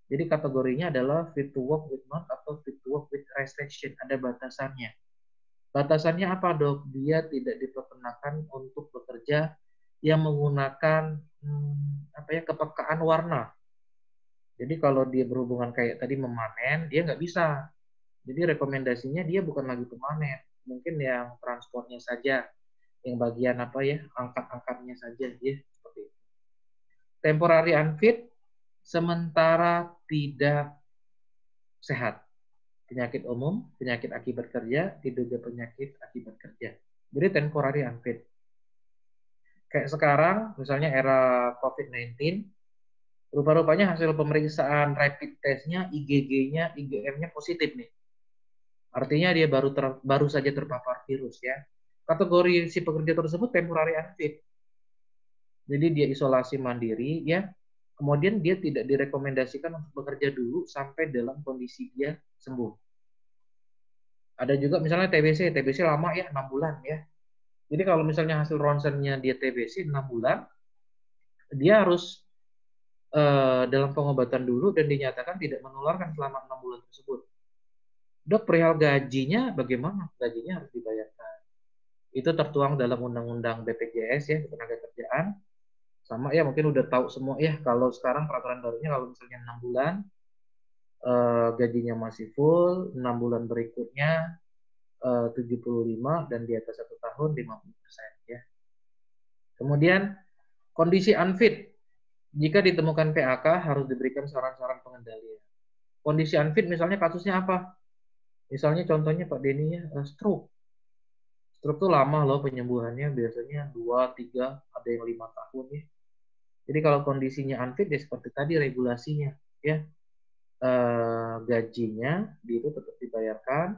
Jadi kategorinya adalah fit to work with not atau fit to work with restriction, ada batasannya. Batasannya apa dok? Dia tidak diperkenakan untuk bekerja yang menggunakan kepekaan warna. Jadi kalau dia berhubungan kayak tadi memanen, dia nggak bisa. Jadi rekomendasinya dia bukan lagi pemanen, mungkin yang transportnya saja, yang bagian angkat-angkatnya saja, ya seperti itu. Temporary unfit, sementara tidak sehat. Penyakit umum, penyakit akibat kerja, diduga penyakit akibat kerja. Jadi temporary unfit. Kayak sekarang, misalnya era COVID-19, rupa-rupanya hasil pemeriksaan rapid test-nya, IgG-nya, IgM-nya positif nih. Artinya dia baru saja terpapar virus ya. Kategori si pekerja tersebut temporary unfit. Jadi dia isolasi mandiri ya. Kemudian dia tidak direkomendasikan untuk bekerja dulu sampai dalam kondisi dia sembuh. Ada juga misalnya TBC lama ya 6 bulan ya. Jadi kalau misalnya hasil ronsennya dia TBC 6 bulan, dia harus dalam pengobatan dulu dan dinyatakan tidak menularkan selama 6 bulan tersebut. Dok, perihal gajinya bagaimana? Gajinya harus dibayarkan. Itu tertuang dalam Undang-Undang BPJS ya, Ketenagakerjaan. Sama ya mungkin udah tahu semua ya kalau sekarang peraturan barunya kalau misalnya 6 bulan gajinya masih full, 6 bulan berikutnya 75 dan di atas 1 tahun 50% ya. Kemudian kondisi unfit. Jika ditemukan PAK harus diberikan saran-saran pengendalian. Kondisi unfit misalnya kasusnya apa? Misalnya contohnya Pak Denny ya, stroke. Stroke itu lama loh penyembuhannya, biasanya 2, 3, ada yang 5 tahun ya. Jadi kalau kondisinya unfit ya seperti tadi regulasinya ya. Gajinya itu tetap dibayarkan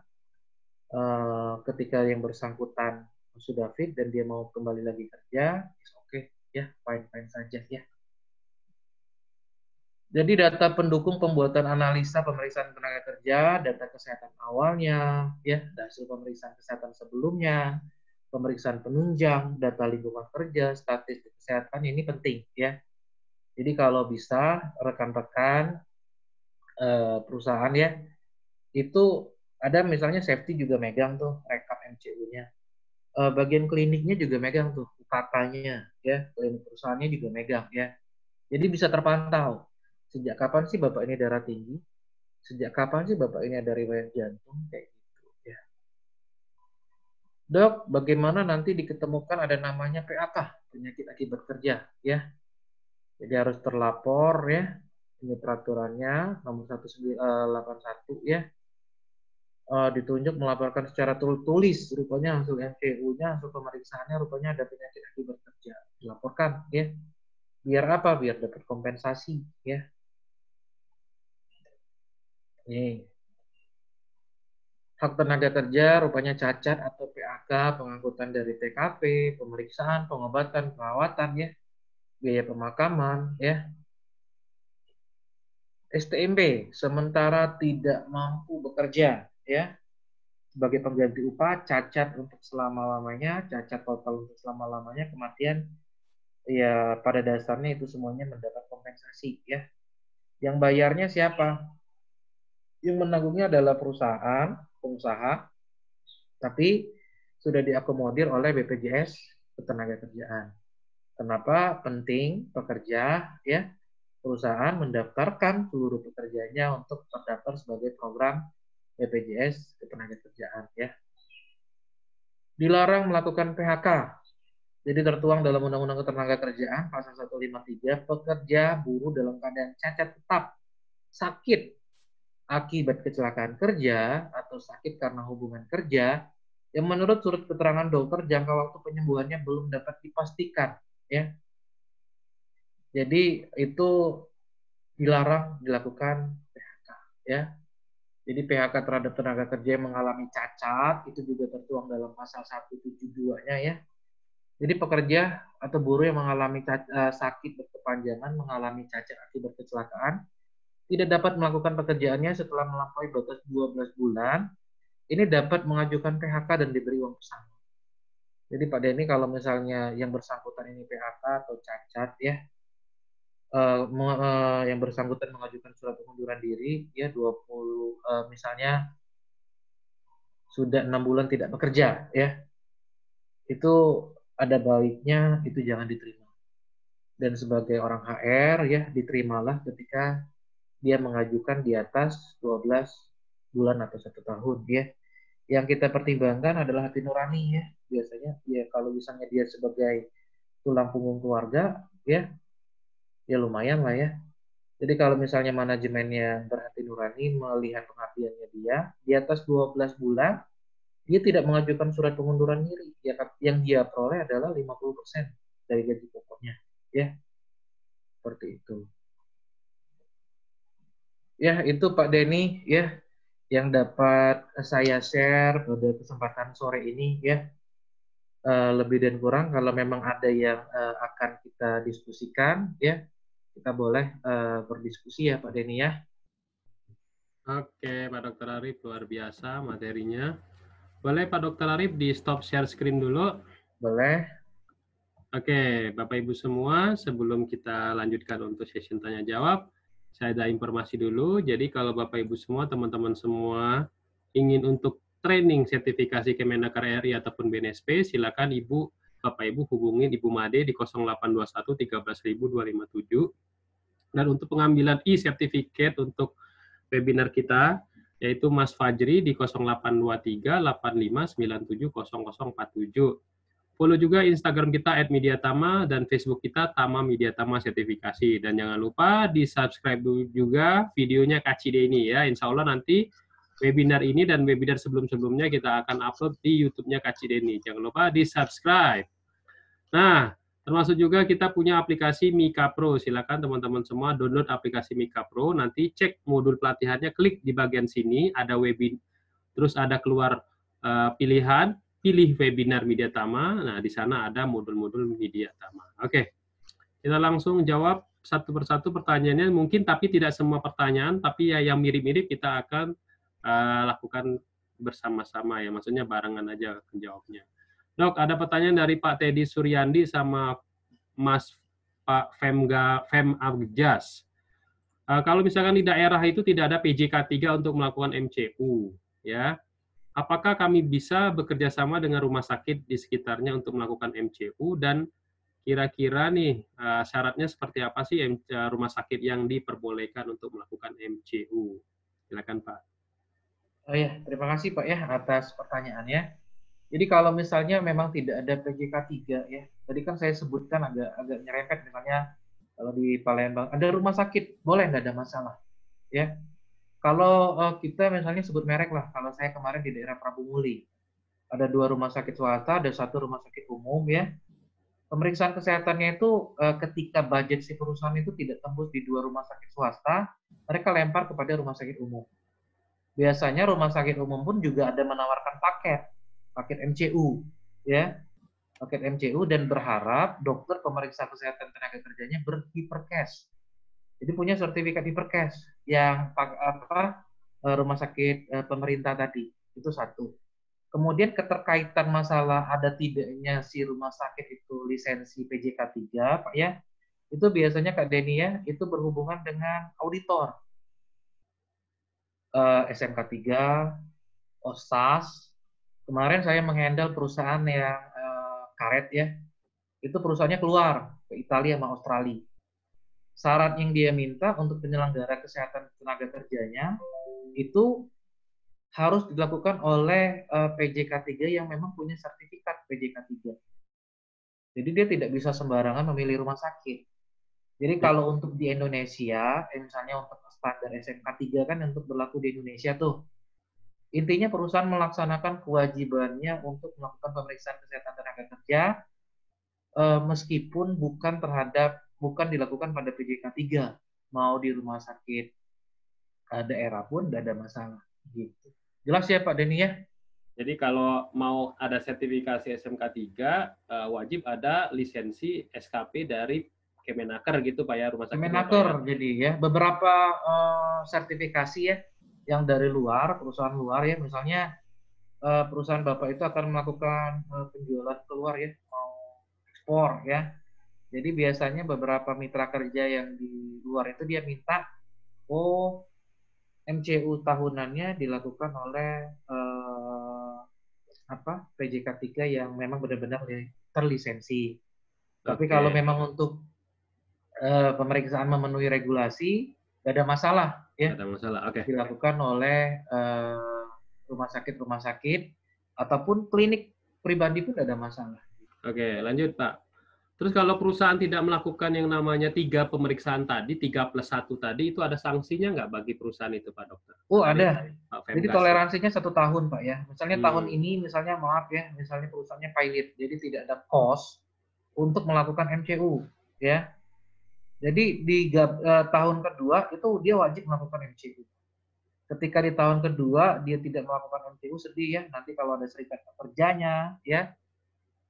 ketika yang bersangkutan sudah fit dan dia mau kembali lagi kerja, oke ya, fine saja ya. Jadi data pendukung pembuatan analisa pemeriksaan tenaga kerja, data kesehatan awalnya, ya, hasil pemeriksaan kesehatan sebelumnya, pemeriksaan penunjang, data lingkungan kerja, statistik kesehatan ini penting ya. Jadi kalau bisa rekan-rekan perusahaan ya, itu ada misalnya safety juga megang tuh rekap MCU-nya. Bagian kliniknya juga megang tuh, UKK-nya ya, klinik perusahaannya juga megang ya. Jadi bisa terpantau. Sejak kapan sih Bapak ini darah tinggi? Sejak kapan sih Bapak ini ada riwayat jantung? Kayak gitu ya. Dok, bagaimana nanti diketemukan ada namanya PAK, penyakit akibat kerja ya. Jadi harus terlapor ya. Ini peraturannya nomor 181 ya. Ditunjuk melaporkan secara tertulis rupanya hasil MCU-nya, hasil pemeriksaannya rupanya ada penyakit akibat kerja. Dilaporkan ya. Biar apa? Biar dapat kompensasi ya. Nih. Hak tenaga kerja rupanya cacat atau PAK, pengangkutan dari TKP, pemeriksaan, pengobatan, perawatan ya, biaya pemakaman ya. STMP sementara tidak mampu bekerja ya, sebagai pengganti upah, cacat untuk selama-lamanya, cacat total untuk selama-lamanya, kematian ya pada dasarnya itu semuanya mendapat kompensasi ya. Yang bayarnya siapa? Yang menanggungnya adalah perusahaan, pengusaha, tapi sudah diakomodir oleh BPJS Ketenagakerjaan. Kenapa penting pekerja ya perusahaan mendaftarkan seluruh pekerjanya untuk terdaftar sebagai program BPJS Ketenagakerjaan ya. Dilarang melakukan PHK. Jadi tertuang dalam Undang-Undang Ketenagakerjaan pasal 153, pekerja buruh dalam keadaan cacat tetap, sakit akibat kecelakaan kerja atau sakit karena hubungan kerja yang menurut surat keterangan dokter jangka waktu penyembuhannya belum dapat dipastikan, ya. Jadi itu dilarang dilakukan PHK, ya. Jadi PHK terhadap tenaga kerja yang mengalami cacat itu juga tertuang dalam pasal 172-nya, ya. Jadi pekerja atau buruh yang mengalami sakit berkepanjangan, mengalami cacat akibat kecelakaan, tidak dapat melakukan pekerjaannya setelah melampaui batas 12 bulan, ini dapat mengajukan PHK dan diberi uang pesangon. Jadi Pak Denny, kalau misalnya yang bersangkutan ini PHK atau cacat, ya, yang bersangkutan mengajukan surat pengunduran diri, ya 20, misalnya sudah 6 bulan tidak bekerja, ya, itu ada baiknya itu jangan diterima. Dan sebagai orang HR, ya, diterimalah ketika dia mengajukan di atas 12 bulan atau 1 tahun, ya. Yang kita pertimbangkan adalah hati nurani, ya. Biasanya ya kalau misalnya dia sebagai tulang punggung keluarga, ya, ya lumayan lah, ya. Jadi kalau misalnya manajemennya berhati nurani melihat pengabdiannya dia di atas 12 bulan, dia tidak mengajukan surat pengunduran diri, ya, yang dia peroleh adalah 50% dari gaji pokoknya, ya, seperti itu. Ya, itu Pak Denny, ya, yang dapat saya share pada kesempatan sore ini, ya. Lebih dan kurang kalau memang ada yang akan kita diskusikan, ya, kita boleh berdiskusi, ya Pak Denny, ya. Oke, Pak Dr. Arif, luar biasa materinya. Boleh Pak Dr. Arif di stop share screen dulu? Boleh. Oke, Bapak Ibu semua, sebelum kita lanjutkan untuk session tanya jawab, saya ada informasi dulu. Jadi kalau Bapak Ibu semua, teman-teman semua ingin untuk training sertifikasi Kemenaker RI ataupun BNSP, silakan Bapak Ibu hubungin Ibu Made di 0821 13257. Dan untuk pengambilan e-certificate untuk webinar kita, yaitu Mas Fajri di 0823 8597 0047. Follow juga Instagram kita @mediatama dan Facebook kita Tama Mediatama Sertifikasi. Dan jangan lupa di-subscribe juga videonya Kak Cide ini ya. Insya Allah nanti webinar ini dan webinar sebelum-sebelumnya kita akan upload di YouTube-nya Kak Cide ini. Jangan lupa di-subscribe. Nah, termasuk juga kita punya aplikasi Mika Pro. Silakan teman-teman semua download aplikasi Mika Pro. Nanti cek modul pelatihannya, klik di bagian sini, ada webinar, terus ada keluar pilihan, pilih webinar Mediatama. Nah, di sana ada modul-modul Mediatama. Oke, kita langsung jawab satu persatu pertanyaannya. Mungkin tapi tidak semua pertanyaan, tapi ya yang mirip-mirip kita akan lakukan bersama-sama ya. Maksudnya barengan aja menjawabnya. Dok, ada pertanyaan dari Pak Teddy Suryandi sama Mas Pak Fem Abjas. Kalau misalkan di daerah itu tidak ada PJK 3 untuk melakukan MCU, ya, apakah kami bisa bekerja sama dengan rumah sakit di sekitarnya untuk melakukan MCU, dan kira-kira nih syaratnya seperti apa sih rumah sakit yang diperbolehkan untuk melakukan MCU? Silakan Pak. Oh ya, terima kasih Pak ya atas pertanyaannya. Jadi kalau misalnya memang tidak ada PJK 3, ya, tadi kan saya sebutkan agak nyerempet, misalnya kalau di Palembang ada rumah sakit, boleh, nggak ada masalah, ya. Kalau kita misalnya sebut merek lah, kalau saya kemarin di daerah Prabu Muli, ada 2 rumah sakit swasta, ada 1 rumah sakit umum, ya. Pemeriksaan kesehatannya itu ketika budget si perusahaan itu tidak tembus di 2 rumah sakit swasta, mereka lempar kepada rumah sakit umum. Biasanya rumah sakit umum pun juga ada menawarkan paket MCU, ya, paket MCU, dan berharap dokter pemeriksa kesehatan tenaga kerjanya berhiperkes. Jadi punya sertifikat hiperkes yang rumah sakit pemerintah tadi. Itu satu. Kemudian keterkaitan masalah ada tidaknya si rumah sakit itu lisensi PJK 3, Pak ya. Itu biasanya Kak Denny ya, itu berhubungan dengan auditor. SMK 3, OSAS. Kemarin saya menghandle perusahaan yang karet ya. Itu perusahaannya keluar ke Italia sama Australia. Syarat yang dia minta untuk penyelenggara kesehatan tenaga kerjanya itu harus dilakukan oleh PJK 3 yang memang punya sertifikat PJK 3. Jadi dia tidak bisa sembarangan memilih rumah sakit. Jadi kalau untuk di Indonesia, misalnya untuk standar SMK 3 kan untuk berlaku di Indonesia tuh. Intinya perusahaan melaksanakan kewajibannya untuk melakukan pemeriksaan kesehatan tenaga kerja meskipun bukan dilakukan pada PJK 3, mau di rumah sakit daerah pun tidak ada masalah gitu. Jelas ya Pak Denny ya? Jadi kalau mau ada sertifikasi SMK 3, wajib ada lisensi SKP dari Kemenaker gitu Pak ya, rumah sakitnya Pak Kemenaker ya. jadi ya, beberapa sertifikasi ya yang dari luar, perusahaan luar ya, misalnya perusahaan Bapak itu akan melakukan penjualan keluar ya, mau ekspor ya. Jadi biasanya beberapa mitra kerja yang di luar itu dia minta, oh MCU tahunannya dilakukan oleh PJK 3 yang memang benar-benar terlisensi. Tapi kalau memang untuk pemeriksaan memenuhi regulasi, tidak ada masalah ya. Ada masalah, oke. Dilakukan oleh rumah sakit ataupun klinik pribadi pun tidak ada masalah. Oke, lanjut Pak. Terus kalau perusahaan tidak melakukan yang namanya 3 pemeriksaan tadi, 3+1 tadi, itu ada sanksinya nggak bagi perusahaan itu Pak Dokter? Oh ada. Jadi Femgas, toleransinya 1 tahun Pak ya. Misalnya tahun ini, misalnya maaf ya, misalnya perusahaannya pilot, jadi tidak ada cost untuk melakukan MCU ya. Jadi di tahun kedua itu dia wajib melakukan MCU. Ketika di tahun kedua dia tidak melakukan MCU, sedih ya. Nanti kalau ada serikat pekerjanya ya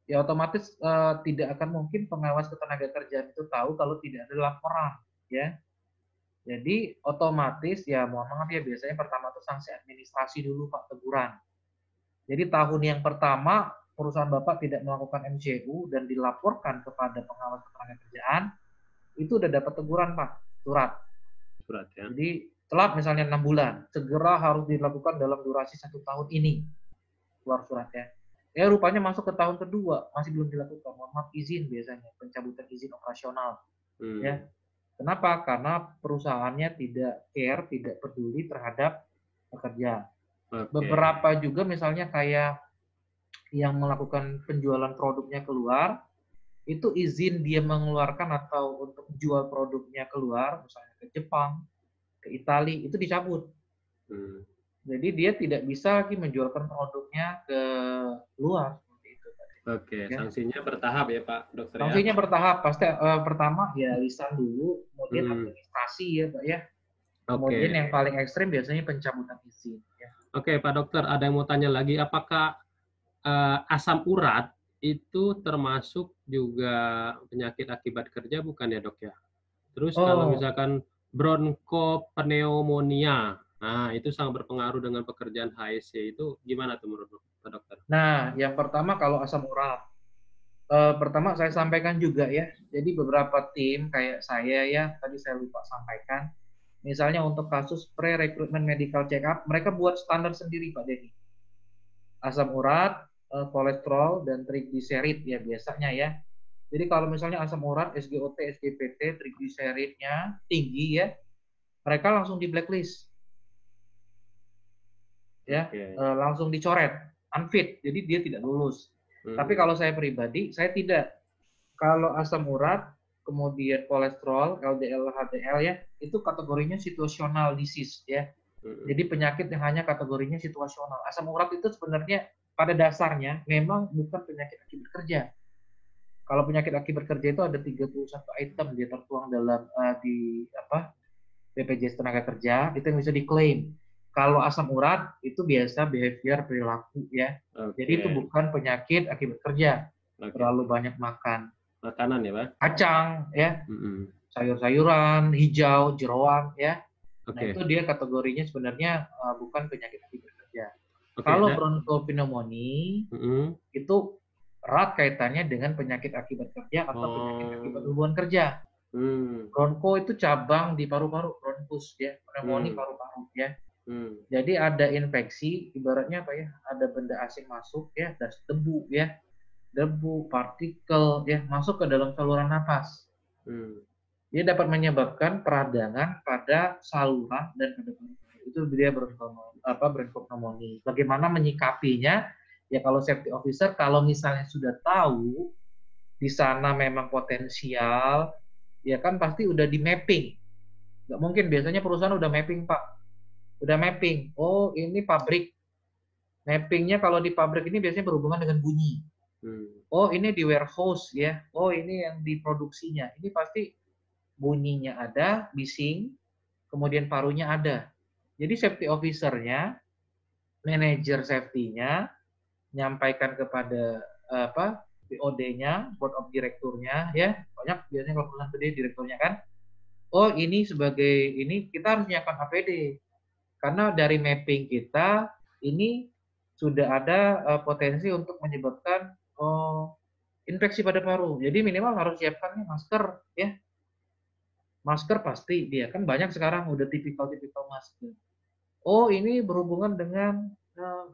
otomatis tidak akan mungkin pengawas ketenagakerjaan itu tahu kalau tidak ada laporan ya. Jadi otomatis ya mohon maaf ya, biasanya pertama itu sanksi administrasi dulu Pak, teguran. Jadi tahun yang pertama perusahaan Bapak tidak melakukan MCU dan dilaporkan kepada pengawas ketenagakerjaan, itu udah dapat teguran Pak, surat ya. Jadi telat misalnya 6 bulan, segera harus dilakukan dalam durasi 1 tahun ini, keluar suratnya. Ya rupanya masuk ke tahun kedua masih belum dilakukan, mohon maaf, izin biasanya, pencabutan izin operasional ya. Kenapa? Karena perusahaannya tidak care, tidak peduli terhadap pekerja. Beberapa juga misalnya kayak yang melakukan penjualan produknya keluar, itu izin dia mengeluarkan atau untuk jual produknya keluar, misalnya ke Jepang, ke Italia, itu dicabut. Jadi dia tidak bisa lagi menjualkan produknya ke luar. Oke, ya. Sanksinya bertahap ya Pak Dokter. Sanksinya bertahap. Pasti pertama ya lisan dulu, kemudian administrasi ya Pak ya. Kemudian yang paling ekstrim biasanya pencabutan izin. Ya. Oke Pak Dokter, ada yang mau tanya lagi, apakah asam urat itu termasuk juga penyakit akibat kerja bukan ya Dok ya? Terus kalau misalkan bronkopneumonia, nah itu sangat berpengaruh dengan pekerjaan HSC, itu gimana tuh menurut Pak Dokter? Nah, yang pertama kalau asam urat, pertama saya sampaikan juga ya, jadi beberapa tim kayak saya ya, tadi saya lupa sampaikan, misalnya untuk kasus pre-recruitment medical check-up, mereka buat standar sendiri Pak Denny. Asam urat, kolesterol, dan trigliserid ya biasanya ya. Jadi kalau misalnya asam urat, SGOT, SGPT, trigliseridnya tinggi ya, mereka langsung di blacklist. Ya, langsung dicoret, unfit, jadi dia tidak lulus. Tapi kalau saya pribadi, saya tidak. Kalau asam urat, kemudian kolesterol, LDL, HDL ya, itu kategorinya situational disease ya. Jadi penyakit yang hanya kategorinya situasional. Asam urat itu sebenarnya pada dasarnya memang bukan penyakit akibat kerja. Kalau penyakit akibat kerja itu ada 31 item dia tertuang dalam BPJS Tenaga Kerja, itu yang bisa diklaim. Kalau asam urat itu biasa behavior perilaku ya. Jadi itu bukan penyakit akibat kerja. Terlalu banyak makan makanan ya Pak. Kacang ya. Sayur-sayuran, hijau, jeroan ya. Nah, itu dia kategorinya sebenarnya bukan penyakit akibat kerja. Kalau bronkopneumonia itu erat kaitannya dengan penyakit akibat kerja atau penyakit akibat hubungan kerja. Bronko itu cabang di paru-paru, bronkus ya, pneumonia paru-paru ya. Jadi ada infeksi, ibaratnya apa ya? Ada benda asing masuk ya, das debu ya, debu, partikel ya, masuk ke dalam saluran napas. Dia dapat menyebabkan peradangan pada saluran dan pada paru-paru. Itu dia bronkopneumonia. Bagaimana menyikapinya? Ya kalau safety officer, kalau misalnya sudah tahu di sana memang potensial, ya kan pasti udah di mapping. Nggak mungkin, biasanya perusahaan udah mapping, Pak. Udah mapping. Oh, ini pabrik. Mappingnya kalau di pabrik ini biasanya berhubungan dengan bunyi. Oh, ini di warehouse ya. Oh, ini yang di produksinya. Ini pasti bunyinya ada, bising, kemudian parunya ada. Jadi safety officer-nya, manajer safety-nya, menyampaikan kepada BOD-nya, board of director-nya, ya banyak biasanya kalau perusahaan gede direkturnya kan. Oh, ini sebagai ini kita harus menyiapkan APD karena dari mapping kita ini sudah ada potensi untuk menyebabkan infeksi pada paru. Jadi minimal harus siapkan masker ya. Masker pasti dia kan banyak sekarang udah tipikal-tipikal masker. Oh, ini berhubungan dengan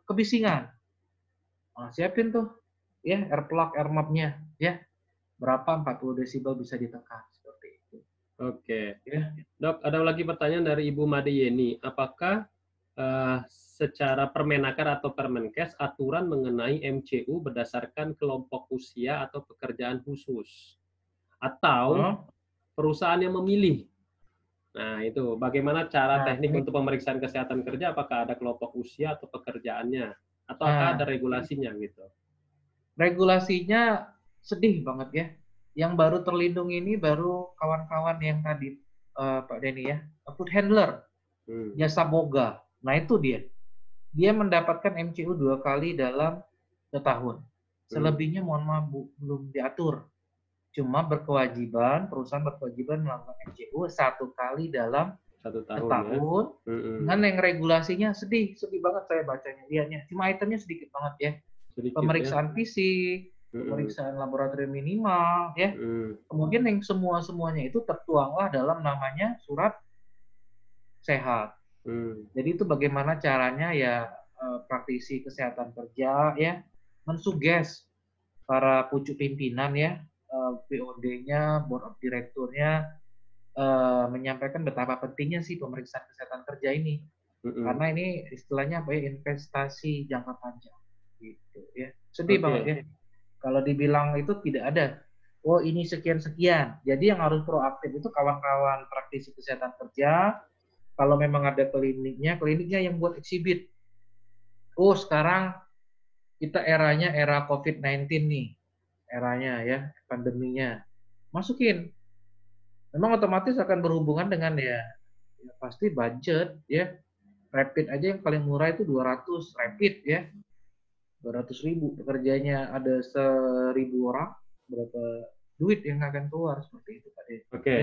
kebisingan. Nah, siapin tuh ya air plug, air map-nya ya. Berapa 40 desibel bisa ditekan seperti itu. Oke. Ya. Dok, ada lagi pertanyaan dari Ibu Made Yeni. Apakah secara Permenaker atau Permenkes aturan mengenai MCU berdasarkan kelompok usia atau pekerjaan khusus? Atau perusahaan yang memilih? Nah, itu bagaimana cara teknik untuk pemeriksaan kesehatan kerja, apakah ada kelompok usia atau pekerjaannya? Atau ada regulasinya gitu? Regulasinya sedih banget ya. Yang baru terlindung ini baru kawan-kawan yang tadi, Pak Denny ya, food handler, jasa boga. Nah itu dia. Dia mendapatkan MCU 2 kali dalam setahun. Selebihnya mohon maaf Bu, belum diatur. Cuma perusahaan berkewajiban melakukan MCU 1 kali dalam setahun. Ya. Dengan yang regulasinya sedih banget saya bacanya. Lihatnya, cuma itemnya sedikit banget ya. Sedikit, pemeriksaan fisik, pemeriksaan laboratorium minimal, ya. Kemudian yang semuanya itu tertuanglah dalam namanya surat sehat. Jadi itu bagaimana caranya ya praktisi kesehatan kerja ya mensuges para pucuk pimpinan ya, BOD-nya, board of director-nya menyampaikan betapa pentingnya sih pemeriksaan kesehatan kerja ini. Karena ini istilahnya apa ya, investasi jangka panjang gitu ya. Sedih banget ya. Kalau dibilang itu tidak ada. Oh, ini sekian-sekian. Jadi yang harus proaktif itu kawan-kawan praktisi kesehatan kerja. Kalau memang ada kliniknya yang buat exhibit. Oh, sekarang kita eranya era COVID-19 nih. Eranya ya, pandeminya. Masukin. Memang otomatis akan berhubungan dengan ya pasti budget ya. Rapid aja yang paling murah itu 200 rapid ya. 200.000 pekerjanya ada 1.000 orang, berapa duit yang akan keluar seperti itu Pak. Oke.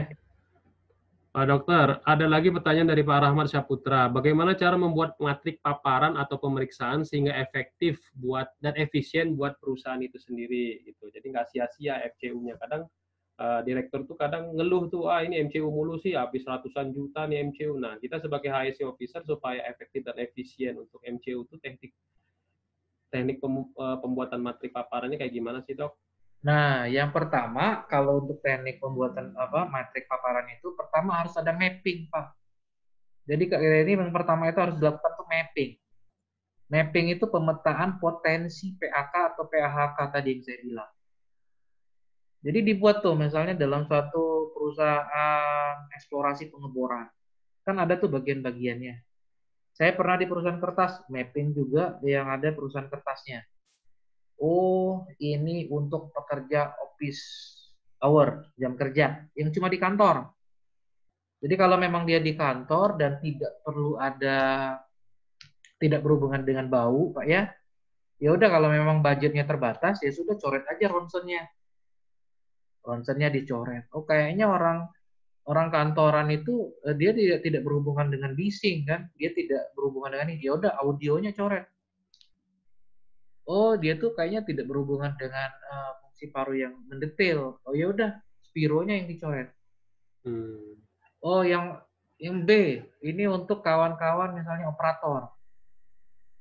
Pak Dokter, ada lagi pertanyaan dari Pak Rahmat Syaputra. Bagaimana cara membuat matrik paparan atau pemeriksaan sehingga efektif dan efisien buat perusahaan itu sendiri gitu. Jadi nggak sia-sia MCU-nya. Kadang direktur tuh kadang ngeluh tuh, ini MCU mulu sih, habis ratusan juta nih MCU. Nah, kita sebagai HSE officer supaya efektif dan efisien untuk MCU itu teknik pembuatan matrik paparannya kayak gimana sih, Dok? Nah, yang pertama kalau untuk teknik pembuatan matrik paparan itu pertama harus ada mapping, Pak. Jadi ini yang pertama itu harus dilakukan tuh mapping. Mapping itu pemetaan potensi PAK atau PAHK tadi yang saya bilang. Jadi dibuat tuh misalnya dalam suatu perusahaan eksplorasi pengeboran. Kan ada tuh bagian-bagiannya. Saya pernah di perusahaan kertas, mapping juga yang ada perusahaan kertasnya. Oh, ini untuk pekerja office hour, jam kerja, yang cuma di kantor. Jadi kalau memang dia di kantor dan tidak perlu tidak berhubungan dengan bau, Pak ya. Ya udah kalau memang budgetnya terbatas, ya sudah coret aja ronsennya. Ronsennya dicoret. Oh, kayaknya orang kantoran itu dia tidak berhubungan dengan bising kan, dia tidak berhubungan dengan ini. Ya udah audionya coret. Oh, dia tuh kayaknya tidak berhubungan dengan fungsi paru yang mendetail. Oh ya udah, spironya yang dicoret. Oh, yang B ini untuk kawan-kawan misalnya operator.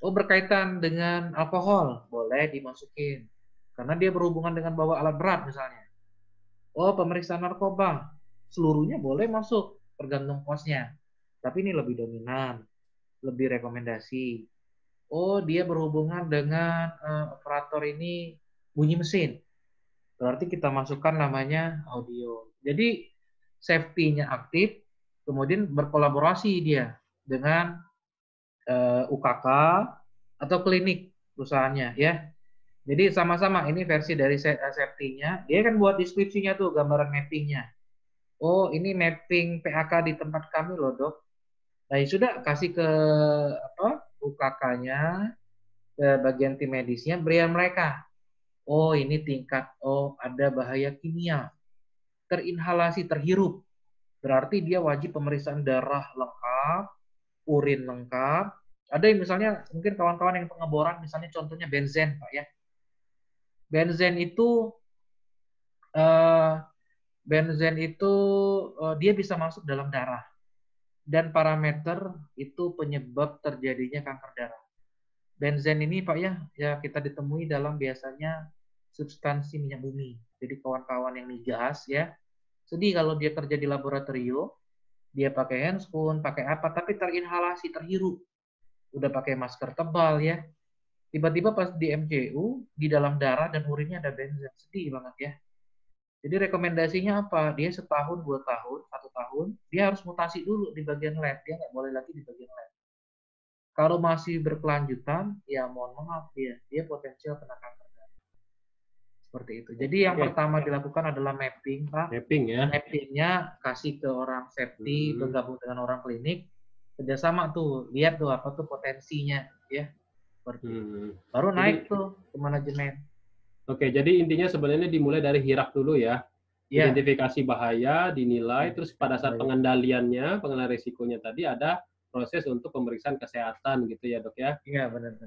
Oh, berkaitan dengan alkohol, boleh dimasukin. Karena dia berhubungan dengan bawa alat berat misalnya. Oh, pemeriksaan narkoba, seluruhnya boleh masuk, tergantung posnya. Tapi ini lebih dominan, lebih rekomendasi. Oh, dia berhubungan dengan operator ini bunyi mesin. berarti kita masukkan namanya audio. Jadi safety-nya aktif, kemudian berkolaborasi dia dengan UKK atau klinik perusahaannya ya. Jadi sama-sama ini versi dari safety-nya. Dia kan buat deskripsinya tuh, gambaran mapping-nya. Oh, ini mapping PAK di tempat kami loh, Dok. Nah, ya sudah kasih ke UKK-nya, ke bagian tim medisnya, berikan mereka. Oh, ini tingkat, oh ada bahaya kimia, terinhalasi, terhirup. Berarti dia wajib pemeriksaan darah lengkap, urin lengkap. Ada yang misalnya, mungkin kawan-kawan yang pengeboran, misalnya contohnya benzen, Pak ya. Benzen itu eh, dia bisa masuk dalam darah dan parameter itu penyebab terjadinya kanker darah. Benzen ini Pak ya kita ditemui dalam biasanya substansi minyak bumi. Jadi kawan-kawan yang migas ya, sedih kalau dia kerja di laboratorium, dia pakai handscoon, pakai apa, tapi terinhalasi, terhirup. Udah pakai masker tebal ya. Tiba-tiba pas di MCU, di dalam darah dan urinnya ada benzen. Sedih banget ya. Jadi rekomendasinya apa? Dia setahun, 2 tahun, 1 tahun, dia harus mutasi dulu di bagian lab. Dia nggak boleh lagi di bagian lab. Kalau masih berkelanjutan, ya mohon maaf dia potensial kena kanker. Seperti itu. Jadi yang pertama dilakukan adalah mapping, Pak. Mapping ya. Mappingnya kasih ke orang safety, bergabung dengan orang klinik, kerjasama tuh, lihat tuh apa tuh potensinya, ya. Seperti itu. Baru naik tuh ke manajemen. Oke, jadi intinya sebenarnya dimulai dari hirap dulu ya. Identifikasi bahaya, dinilai, terus pada saat pengendalian risikonya tadi ada proses untuk pemeriksaan kesehatan gitu ya, Dok ya? Iya, benar.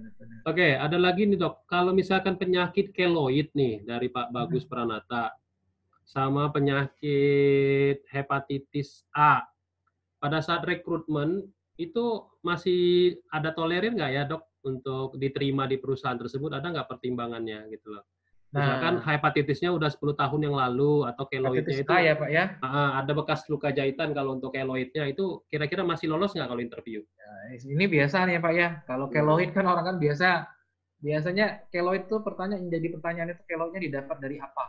Oke, ada lagi nih, Dok. Kalau misalkan penyakit keloid nih dari Pak Bagus Pranata sama penyakit hepatitis A, pada saat rekrutmen itu masih ada tolerir nggak ya, Dok, untuk diterima di perusahaan tersebut? Ada nggak pertimbangannya gitu loh? Misalkan hepatitisnya udah 10 tahun yang lalu atau keloidnya itu ya, Pak ya. Ada bekas luka jahitan kalau untuk keloidnya itu kira-kira masih lolos nggak kalau interview? Nah, ini biasa nih Pak ya. Kalau keloid kan orang kan biasanya keloid tuh jadi pertanyaan itu keloidnya didapat dari apa?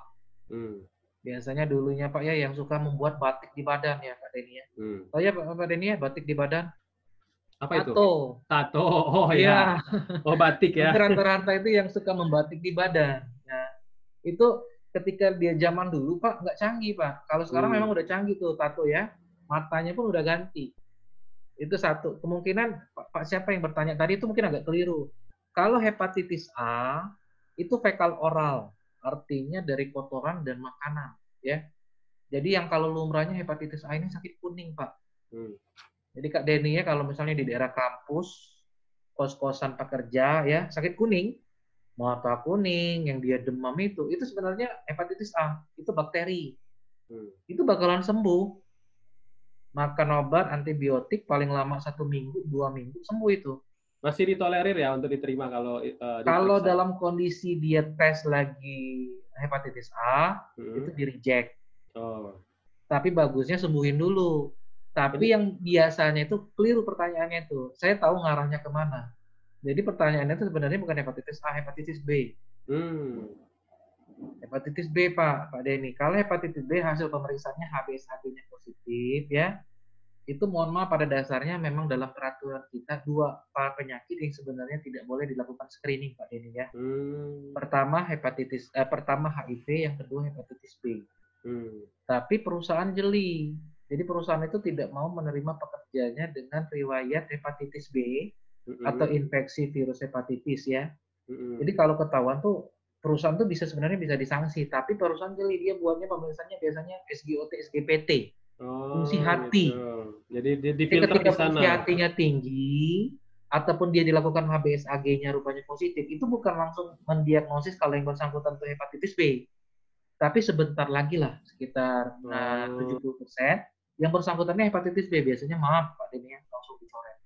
Biasanya dulunya Pak ya yang suka membuat batik di badan ya Pak Denny ya. Oh ya Pak Denny ya, batik di badan. Apa itu? Tato. Tato. Oh ya. Oh batik ya. Rata-rata itu yang suka membatik di badan. Nah, itu ketika dia zaman dulu Pak nggak canggih Pak. Kalau sekarang memang udah canggih tuh tato ya. Matanya pun udah ganti. Itu satu. Kemungkinan Pak siapa yang bertanya tadi itu mungkin agak keliru. Kalau hepatitis A itu fekal oral, artinya dari kotoran dan makanan, ya. Jadi yang kalau lumrahnya hepatitis A ini sakit kuning, Pak. Jadi Kak Denny ya kalau misalnya di daerah kampus, kos-kosan pekerja ya, sakit kuning, mata kuning, yang dia demam itu sebenarnya hepatitis A, itu bakteri. Itu bakalan sembuh. Makan obat antibiotik paling lama 1 minggu, 2 minggu sembuh itu. Masih ditolerir ya untuk diterima kalau dalam kondisi dia tes lagi hepatitis A itu di reject. Tapi bagusnya sembuhin dulu. Tapi yang biasanya itu keliru pertanyaannya itu. Saya tahu ngarahnya kemana. Jadi pertanyaannya itu sebenarnya bukan hepatitis A, hepatitis B. Hepatitis B Pak Denny. Kalau hepatitis B hasil pemeriksaannya HbS1-nya positif ya. Itu mohon maaf pada dasarnya memang dalam peraturan kita 2 penyakit yang sebenarnya tidak boleh dilakukan screening Pak Denny ya. Pertama HIV, yang kedua hepatitis B. Tapi perusahaan jeli. Jadi perusahaan itu tidak mau menerima pekerjanya dengan riwayat hepatitis B atau infeksi virus hepatitis ya. Jadi kalau ketahuan tuh perusahaan tuh sebenarnya bisa disanksi, tapi perusahaan jeli, dia buatnya pemeriksaannya biasanya SGOT, SGPT. Fungsi hati. Gitu. Jadi difilter ketika di sana. Fungsi hatinya tinggi ataupun dia dilakukan HbS-Ag-nya rupanya positif, itu bukan langsung mendiagnosis kalau yang bersangkutan itu hepatitis B. Tapi sebentar lagi lah, sekitar 70%, yang bersangkutannya hepatitis B. Biasanya maaf Pak Denny langsung dicoret.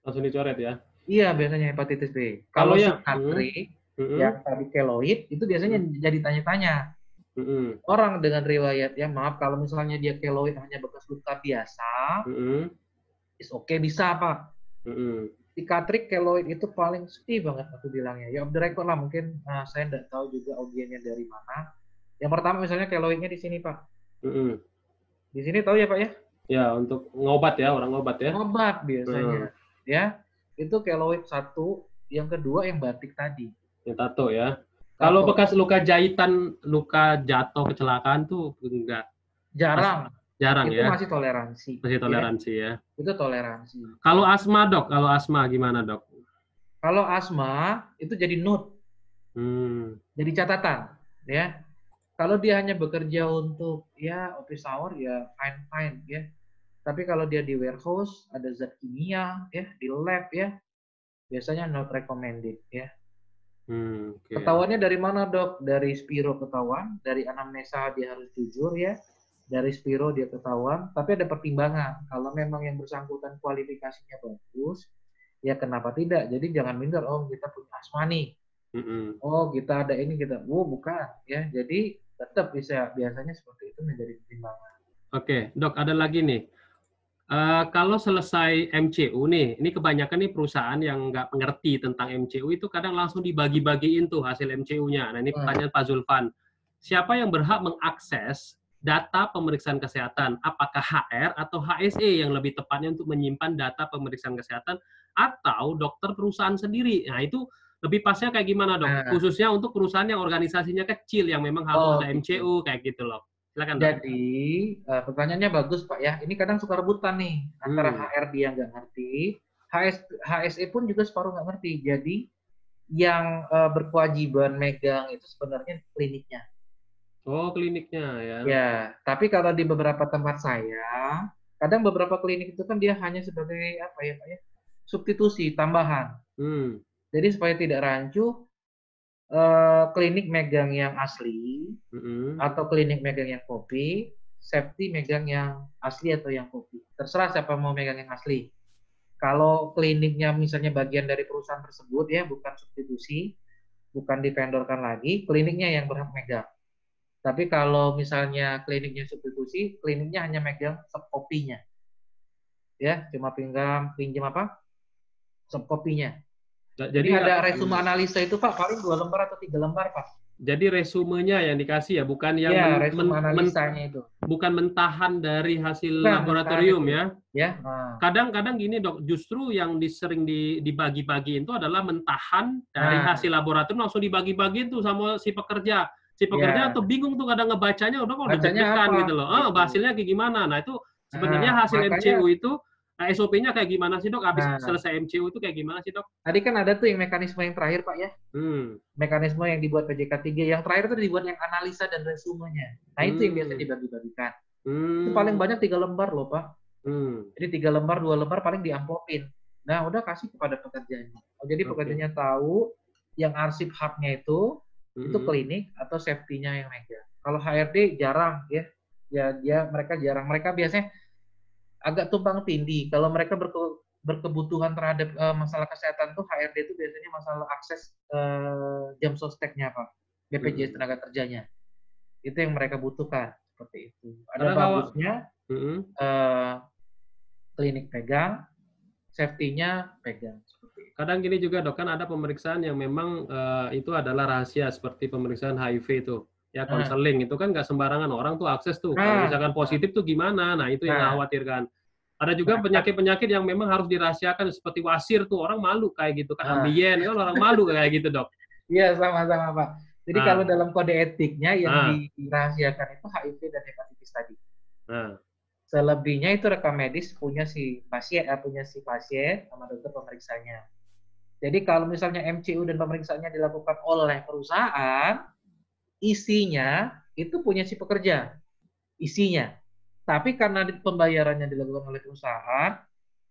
Langsung dicoret ya? Iya, biasanya hepatitis B. Kalau psikiatri, yang tadi keloid, itu biasanya jadi tanya-tanya. Orang dengan riwayat ya maaf kalau misalnya dia keloid hanya bekas luka biasa, okay, bisa Pak. Psikiatrik keloid itu paling sedih banget aku bilangnya. Ya off the record lah mungkin saya tidak tahu juga audiennya dari mana. Yang pertama misalnya keloidnya di sini, Pak. Mm-mm. Di sini tahu ya, Pak ya? Ya, untuk ngobat ya, orang ngobat ya. Obat Hmm. biasanya. Ya, itu keloid satu. Yang kedua yang batik tadi. Yang tato ya. Kalau Tato. bekas luka jahitan, luka jatuh kecelakaan tuh enggak, Jarang. jarang Itu ya, masih toleransi. masih Ya, toleransi ya. itu toleransi. Kalau asma dok, kalau asma gimana dok? Kalau asma, itu jadi note. Hmm. Jadi catatan. Ya, kalau dia hanya bekerja untuk ya office hour ya fine fine ya. Tapi kalau dia di warehouse ada zat kimia ya di lab ya biasanya not recommended ya. Oke. Ketahuannya dari mana dok? Dari Spiro ketahuan, dari anamnesa dia harus jujur ya. Dari Spiro dia ketahuan, tapi ada pertimbangan. Kalau memang yang bersangkutan kualifikasinya bagus, ya kenapa tidak? Jadi jangan minder, oh kita punya asma nih. Mm-mm. Oh kita ada ini kita, bukan ya. Jadi tetap bisa biasanya seperti itu menjadi pertimbangan. Oke, dok ada lagi nih. Kalau selesai MCU nih, ini kebanyakan nih perusahaan yang nggak mengerti tentang MCU itu kadang langsung dibagi-bagiin tuh hasil MCU-nya. Nah ini Hmm. pertanyaan Pak Zulfan. Siapa yang berhak mengakses data pemeriksaan kesehatan? Apakah HR atau HSE yang lebih tepatnya untuk menyimpan data pemeriksaan kesehatan atau dokter perusahaan sendiri? Nah itu lebih pasnya kayak gimana dok? Nah, Khususnya untuk perusahaan yang organisasinya kecil yang memang harus oh ada gitu. MCU kayak gitu loh. Silakan dok. Jadi pertanyaannya bagus Pak ya. Ini kadang suka rebutan nih antara Hmm. HR dia nggak ngerti, HSE pun juga separuh nggak ngerti. Jadi yang berkewajiban megang itu sebenarnya kliniknya. Oh kliniknya ya. Ya, tapi kalau di beberapa tempat saya, kadang beberapa klinik itu kan dia hanya sebagai apa ya Pak ya, substitusi tambahan. Hmm. Jadi supaya tidak rancu, klinik megang yang asli Mm-mm. atau klinik megang yang kopi, safety megang yang asli atau yang kopi. Terserah siapa mau megang yang asli. Kalau kliniknya misalnya bagian dari perusahaan tersebut ya, bukan substitusi, bukan divendorkan lagi, kliniknya yang berhak megang. Tapi kalau misalnya kliniknya substitusi, kliniknya hanya megang sub kopinya. Ya, cuma pinjam apa? Sub kopinya. Jadi Jadi ada resume analisa itu Pak, paling 2 lembar atau 3 lembar Pak. jadi resumenya yang dikasih ya, bukan yang Ya, resume analisanya itu. bukan mentahan dari hasil Bukan mentahan laboratorium itu. ya. Ya, nah, Kadang-kadang gini dok, justru yang sering dibagi-bagiin itu adalah mentahan dari nah hasil laboratorium langsung dibagi-bagiin tuh sama si pekerja. Si pekerja ya, tuh bingung tuh kadang ngebacanya udah kok udah bacanya deg-degan apa gitu loh. gitu. Hasilnya kayak gimana? Nah itu sebenarnya Nah, hasil makanya MCU itu SOP-nya kayak gimana sih dok? Habis nah, selesai MCU itu kayak gimana sih dok? tadi kan ada tuh yang mekanisme yang terakhir Pak ya. Hmm. Mekanisme yang dibuat PJK 3 yang terakhir itu dibuat yang analisa dan resumenya. Nah, itu yang biasa Hmm. dibagi-bagikan. Itu paling Hmm. banyak 3 lembar loh, Pak. Hmm. Jadi 3 lembar, 2 lembar paling diamplopin. Nah, udah kasih kepada pekerjanya. Oh, jadi Oke. pekerjanya tahu yang arsip hardnya itu Mm-mm. klinik atau safety-nya yang megang. Kalau HRD jarang ya. Ya dia mereka jarang. Mereka biasanya agak tumpang tindih. Kalau mereka berkebutuhan terhadap masalah kesehatan tuh HRD itu biasanya masalah akses jam sosteknya Pak. BPJS Mm-mm. tenaga kerjanya. Itu yang mereka butuhkan seperti itu. Ada Karena kalau bagusnya mm-mm. eh, klinik pegang, safety-nya pegang seperti itu. Kadang gini juga dok, kan ada pemeriksaan yang memang itu adalah rahasia seperti pemeriksaan HIV itu. Ya Nah, konseling itu kan nggak sembarangan orang tuh akses tuh. Kalau nah, misalkan nah, positif tuh gimana? Nah itu yang nah, khawatirkan. Ada juga nah, penyakit-penyakit yang memang harus dirahasiakan seperti wasir tuh orang malu kayak gitu kan nah. ambien kan orang malu kayak gitu dok. Iya sama-sama Pak. Jadi kalau Nah, dalam kode etiknya yang nah, dirahasiakan itu HIV dan hepatitis tadi. nah. Selebihnya itu rekam medis punya si pasien sama dokter pemeriksanya. Jadi kalau misalnya MCU dan pemeriksaannya dilakukan oleh perusahaan, isinya itu punya si pekerja, isinya. Tapi karena pembayarannya dilakukan oleh perusahaan,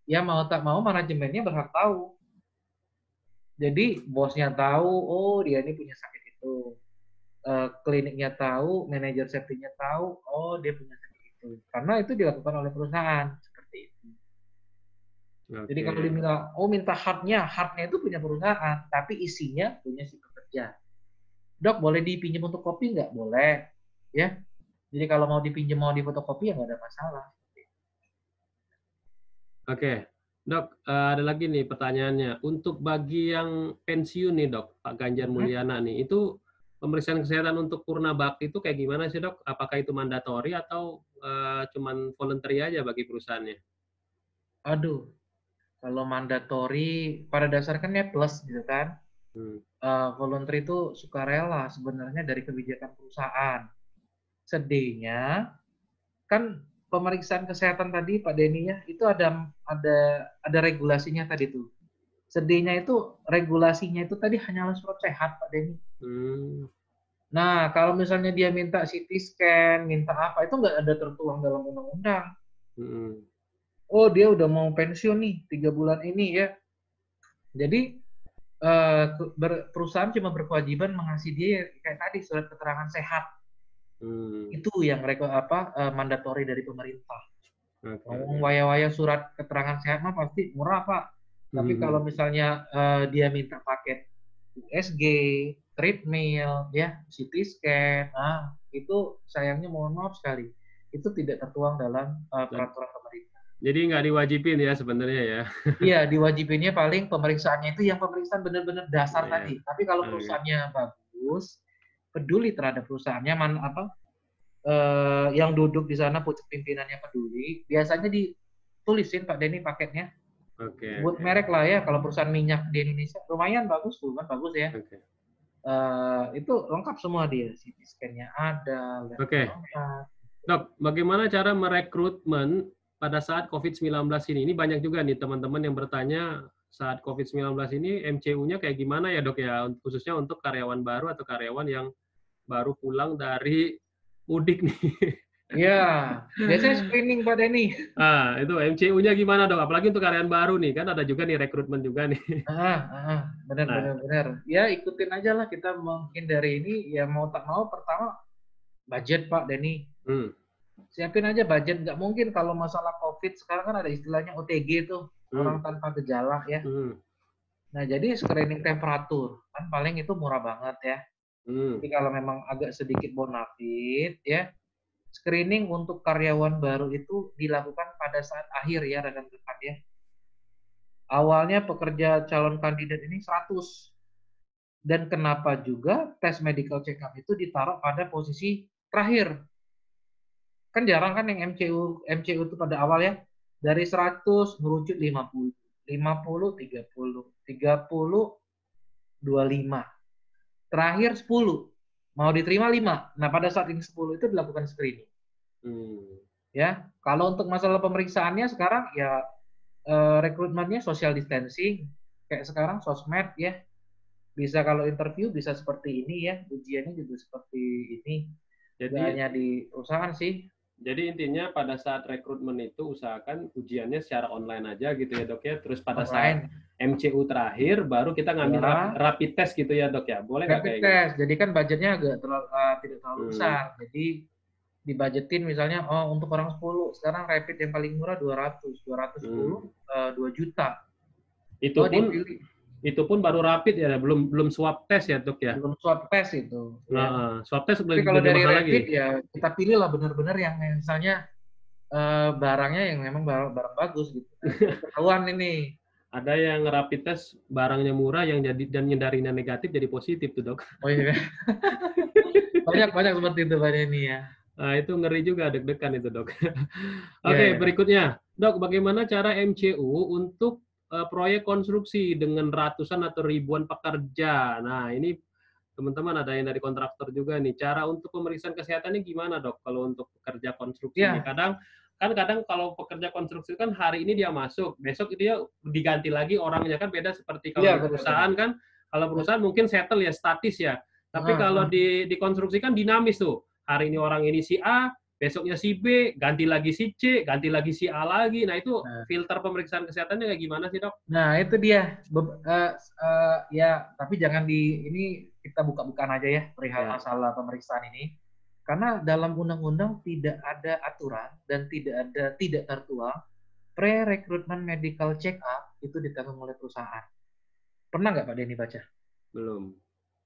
ya mau tak mau manajemennya berhak tahu. Jadi bosnya tahu, oh dia ini punya sakit itu. Kliniknya tahu, manajer safety-nya tahu, oh dia punya sakit itu. Karena itu dilakukan oleh perusahaan seperti itu. Jadi kalau Oke. diminta, oh minta hardnya itu punya perusahaan, tapi isinya punya si pekerja. Dok, boleh dipinjam untuk kopi nggak? Boleh. Ya, jadi kalau mau dipinjam, mau difotokopi ya nggak ada masalah. Oke, dok, ada lagi nih pertanyaannya. Untuk bagi yang pensiun nih dok, Pak Ganjar Hmm? Mulyana nih, itu pemeriksaan kesehatan untuk purna bakti itu kayak gimana sih, Dok? Apakah itu mandatori atau cuman voluntary aja bagi perusahaannya? Aduh, kalau mandatori pada dasarnya kan ya plus gitu kan. Hmm. Voluntary itu sukarela sebenarnya dari kebijakan perusahaan. Sedihnya kan pemeriksaan kesehatan tadi Pak Denny ya, itu ada regulasinya tadi tuh. Sedihnya itu regulasinya itu tadi hanyalah surat sehat Pak Denny. Hmm. Nah, kalau misalnya dia minta CT scan, minta apa, itu nggak ada tertuang dalam undang-undang. Hmm. Oh, dia udah mau pensiun nih 3 bulan ini ya. Jadi perusahaan cuma berkewajiban mengasih dia kayak tadi surat keterangan sehat. Hmm. Itu yang mereka mandatori dari pemerintah. Oke, Ngomong oke. waya-waya surat keterangan sehat mah pasti murah Pak. Tapi kalau Hmm. misalnya dia minta paket USG, treadmill, ya CT scan, itu sayangnya mohon maaf sekali, itu tidak tertuang dalam peraturan pemerintah. Jadi nggak diwajibin ya sebenarnya ya? Iya, diwajibinnya paling pemeriksaannya itu yang pemeriksaan benar-benar dasar Iya. tadi. Tapi kalau Oke. perusahaannya bagus, peduli terhadap perusahaannya, yang duduk di sana pucuk pimpinannya peduli, biasanya ditulisin Pak Denny paketnya. Oke, Sebut oke. merek lah ya, kalau perusahaan minyak di Indonesia lumayan bagus tuh kan, bagus ya. Oke. Itu lengkap semua dia, CT scan-nya ada, labnya Oke. lengkap. Dok, bagaimana cara merekrutmen pada saat COVID-19 ini? Ini banyak juga nih teman-teman yang bertanya saat COVID-19 ini MCU-nya kayak gimana ya, Dok ya? Khususnya untuk karyawan baru atau karyawan yang baru pulang dari mudik nih. Iya, biasanya screening Pak Denny. Itu MCU-nya gimana, Dok? Apalagi untuk karyawan baru nih, kan ada juga nih rekrutmen juga nih. Benar Nah, benar benar. Ya ikutin aja lah kita menghindari ini, ya mau tak mau pertama budget Pak Denny. hmm, Siapin aja budget, nggak mungkin kalau masalah COVID sekarang kan ada istilahnya OTG tuh, hmm, orang tanpa gejala ya. hmm, Nah jadi screening temperatur, kan paling itu murah banget ya. hmm. Jadi kalau memang agak sedikit bonafit ya, screening untuk karyawan baru itu dilakukan pada saat akhir ya rekan-rekan ya. Awalnya pekerja calon kandidat ini 100. Dan kenapa juga tes medical check up itu ditaruh pada posisi terakhir. Kan jarang kan yang MCU itu pada awal ya. Dari 100 merucut 50, 50 30, 30 25. Terakhir 10. Mau diterima 5. Nah, pada saat ini 10 itu dilakukan screening. Hmm. Ya, kalau untuk masalah pemeriksaannya sekarang ya rekrutmennya social distancing, kayak sekarang sosmed ya, bisa kalau interview bisa seperti ini ya, ujiannya juga seperti ini, nggak Jadi hanya di perusahaan sih. Jadi intinya pada saat rekrutmen itu usahakan ujiannya secara online aja gitu ya, Dok ya. Terus pada saat Online MCU terakhir baru kita ngambil ya, rapid test gitu ya, Dok ya. Boleh nggak rapid kayak gitu? test, jadi kan budgetnya agak tidak terlalu Hmm. besar, jadi dibajetin misalnya untuk orang 10 sekarang rapid yang paling murah 200 Hmm. 2 juta. Itu pun Dipilih itu pun baru rapid ya, belum swab test ya, Dok ya. belum swab test itu ya. Nah, swab test Tapi kalau lebih dari mahal rapid lagi. ya kita pilih lah benar-benar yang misalnya barangnya yang memang barang bagus gitu. Ketahuan ini. Ada yang rapid test barangnya murah yang jadi dan nyendarinya negatif jadi positif tuh, Dok. Oh iya, banyak seperti itu Pak Denny ya. Nah, itu ngeri juga, deg-degan itu, Dok. Iya Oke, ya. berikutnya. Dok, bagaimana cara MCU untuk proyek konstruksi dengan ratusan atau ribuan pekerja? Nah, ini teman-teman ada yang dari kontraktor juga nih. Cara untuk pemeriksaan kesehatannya gimana, Dok, kalau untuk pekerja konstruksi ini? Ya, Kadang kalau pekerja konstruksi kan hari ini dia masuk, besok dia diganti lagi orangnya, kan beda seperti kalau iya di benar-benar. perusahaan kan. Kalau perusahaan mungkin settle ya, statis ya. Tapi kalau Nah, di konstruksi kan dinamis tuh. Hari ini orang ini si A, besoknya si B, ganti lagi si C, ganti lagi si A lagi. Nah, itu nah, filter pemeriksaan kesehatannya kayak gimana sih, Dok? nah, itu dia. Ya, tapi jangan ini kita buka-bukaan aja ya perihal Ya. masalah pemeriksaan ini. Karena dalam undang-undang tidak ada aturan dan tidak tertuang pre-recruitment medical check up itu ditanggung oleh perusahaan. Pernah nggak Pak Denny baca? Belum.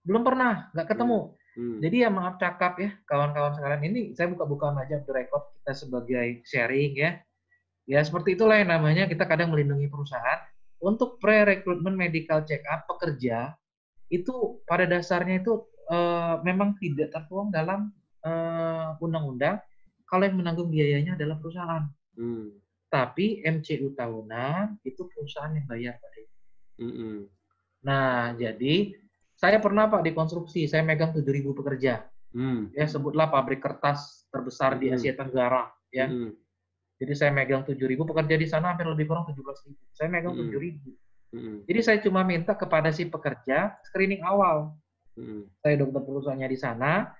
Belum pernah, nggak Hmm. ketemu. Hmm. Jadi ya maaf cakap ya kawan-kawan sekalian, ini saya buka-bukaan aja the record kita sebagai sharing ya. Ya seperti itulah yang namanya kita kadang melindungi perusahaan. Untuk pre-recruitment medical check up pekerja itu pada dasarnya itu memang tidak tertuang dalam undang-undang kalau yang menanggung biayanya adalah perusahaan. Tapi MCU tahunan itu perusahaan yang bayar, Pak. Nah, jadi saya pernah, Pak, di konstruksi, saya megang 7.000 pekerja. Ya, sebutlah pabrik kertas terbesar di Asia Tenggara, ya. Jadi saya megang 7.000 pekerja di sana, hampir lebih kurang 17.000. Saya megang 7.000. Jadi saya cuma minta kepada si pekerja screening awal. Saya dokter perusahaannya di sana.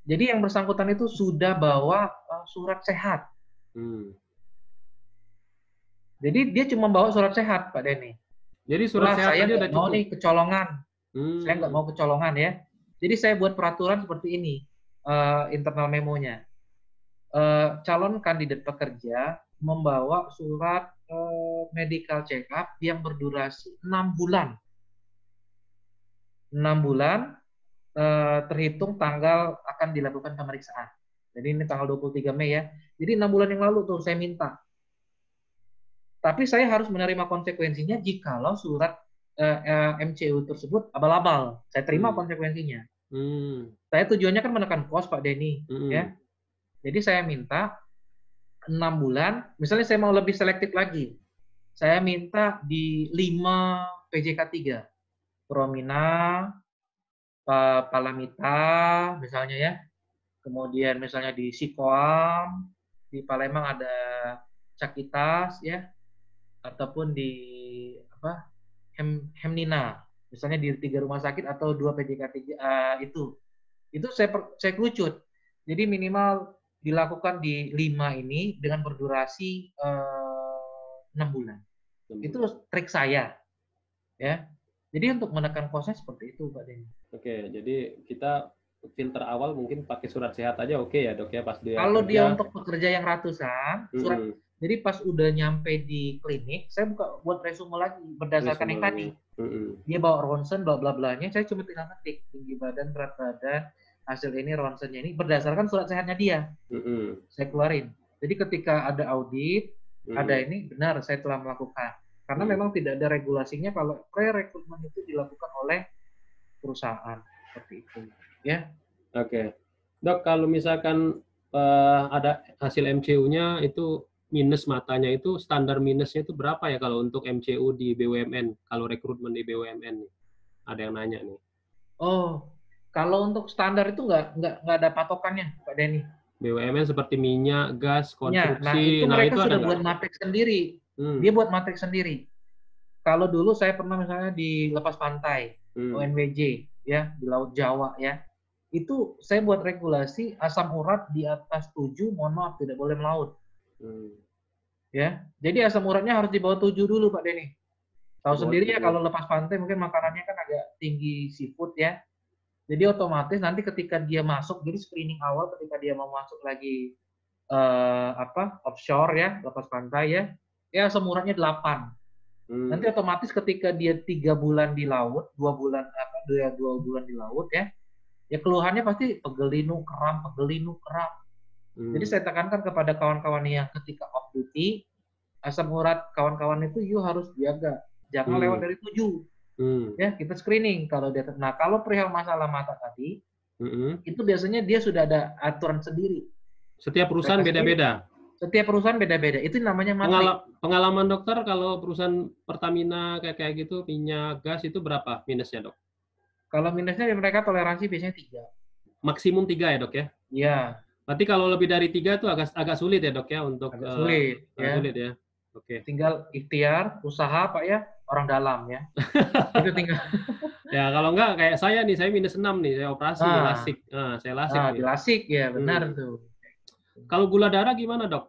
Jadi yang bersangkutan itu sudah bawa surat sehat. Jadi dia cuma bawa surat sehat, Pak Denny. Jadi surat sehat saya aja nggak udah cukup. mau nih kecolongan. Saya nggak mau kecolongan ya. Jadi saya buat peraturan seperti ini, internal memonya. Calon kandidat pekerja membawa surat medical check up yang berdurasi 6 bulan. 6 bulan terhitung tanggal akan dilakukan pemeriksaan. Jadi ini tanggal 23 Mei ya. Jadi 6 bulan yang lalu tuh saya minta. Tapi saya harus menerima konsekuensinya jikalau surat MCU tersebut abal-abal. Saya terima konsekuensinya. Saya tujuannya kan menekan kos, Pak Denny. Ya. Jadi saya minta 6 bulan, misalnya saya mau lebih selektif lagi. Saya minta di 5 PJK 3. Promina, Palamita, misalnya ya. Kemudian misalnya di Sikoam, di Palembang ada Cakitas, ya. Ataupun di Hemnina, misalnya di 3 rumah sakit atau 2 PJK 3 itu saya kerucut. Jadi minimal dilakukan di 5 ini dengan berdurasi 6 bulan. Itu trik saya, ya. Jadi untuk menekan kosnya seperti itu, Pak Denny. Oke, jadi kita filter awal mungkin pakai surat sehat aja, oke ya, Dok ya, pas dia kalau kerja. Dia untuk pekerja yang ratusan, surat. Jadi pas udah nyampe di klinik, saya buat resume lagi berdasarkan yang tadi. Dia bawa ronsen, bla bla blanya, saya cuma tinggal ketik tinggi badan, berat badan, hasil ini ronsennya ini berdasarkan surat sehatnya dia. Saya keluarin. Jadi ketika ada audit, ada ini benar saya telah melakukan. Karena memang tidak ada regulasinya kalau pre-rekrutmen itu dilakukan oleh perusahaan seperti itu, ya. Oke. Dok, kalau misalkan ada hasil MCU-nya itu minus matanya, itu standar minusnya itu berapa ya kalau untuk MCU di BUMN, kalau rekrutmen di BUMN nih? Ada yang nanya nih. Oh, kalau untuk standar itu nggak ada patokannya, Pak Denny. BUMN seperti minyak, gas, konstruksi. Nah, itu mereka sudah buat matriks sendiri. Dia buat matriks sendiri. Kalau dulu saya pernah misalnya di lepas pantai, ONWJ, ya, di Laut Jawa, ya. Itu saya buat regulasi asam urat di atas 7, mohon maaf, tidak boleh melaut. Ya, jadi asam uratnya harus di bawah 7 dulu, Pak Denny. Tahu sendiri ya, kalau lepas pantai mungkin makanannya kan agak tinggi seafood ya. Jadi otomatis nanti ketika dia masuk, jadi screening awal ketika dia mau masuk lagi offshore ya, lepas pantai ya asam uratnya 8. Nanti otomatis ketika dia 3 bulan di laut, 2 bulan di laut ya keluhannya pasti pegelinu, kram. Jadi saya tekankan kepada kawan-kawan yang ketika off duty, asam urat kawan-kawan itu you harus jaga, jangan lewat dari 7. Ya, kita screening kalau dia. Nah, kalau perihal masalah mata tadi, itu biasanya dia sudah ada aturan sendiri. Setiap perusahaan beda-beda. Setiap perusahaan beda-beda. Itu namanya matrik. Pengalaman dokter kalau perusahaan Pertamina kayak gitu, minyak, gas itu berapa minusnya, Dok? Kalau minusnya mereka toleransi biasanya 3. Maksimum 3 ya, Dok ya? Iya. Berarti kalau lebih dari 3 itu agak sulit ya, Dok ya, untuk sulit ya. Oke. Tinggal ikhtiar, usaha, Pak ya, orang dalam ya. Itu tinggal. Ya, kalau enggak kayak saya nih, saya -6 nih, saya operasi lasik. Saya lasik. Di lasik ya, benar tuh. Kalau gula darah gimana, Dok?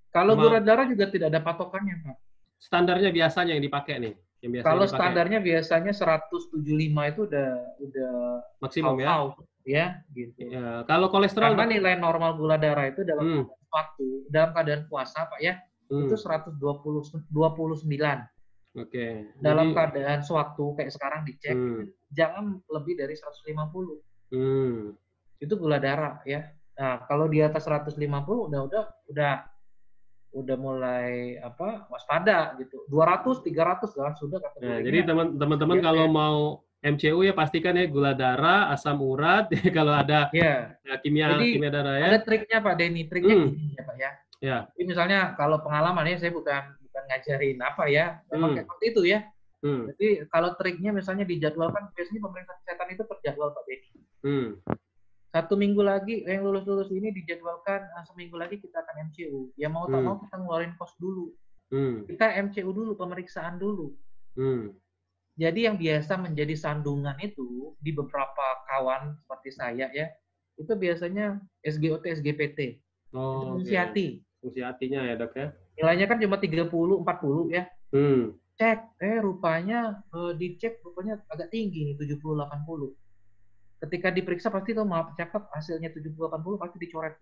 Kalau gula darah juga tidak ada patokannya, Pak. Standarnya biasanya yang dipakai nih. Kalau standarnya biasanya 175 itu udah maksimum ya, gitu. Ya, kalau kolesterol, karena nilai normal gula darah itu dalam keadaan puasa, Pak ya, itu 129. Oke. Dalam keadaan sewaktu kayak sekarang dicek, jangan lebih dari 150. Itu gula darah ya. Nah, kalau di atas 150 udah mulai waspada gitu. 200, 300 sudah kata. Nah, jadi teman-teman kalau mau MCU ya pastikan ya gula darah, asam urat, kalau ada Ya, kimia jadi kimia darah ya. ada triknya Pak Denny. Triknya Hmm, gini ya Pak ya. ya. Jadi misalnya kalau pengalaman ya, saya bukan ngajarin apa ya, memang kayak Hmm, seperti itu ya. hmm, Jadi kalau triknya misalnya dijadwalkan, biasanya pemerintah kesehatan itu terjadwal Pak Denny. hmm, 1 minggu lagi yang lulus-lulus ini dijadwalkan, seminggu lagi kita akan MCU. Ya mau tak mau hmm, kita ngeluarin kos dulu. hmm, Kita MCU dulu, pemeriksaan dulu. hmm. Jadi yang biasa menjadi sandungan itu di beberapa kawan seperti saya ya, itu biasanya SGOT, SGPT. Itu fungsi Oke. hati. Fungsi hatinya ya, Dok ya. Nilainya kan cuma 30, 40 ya. Hmm. Cek, rupanya dicek rupanya agak tinggi nih, 70, 80. Ketika diperiksa pasti tuh maaf cakep hasilnya 70, 80 pasti dicoret.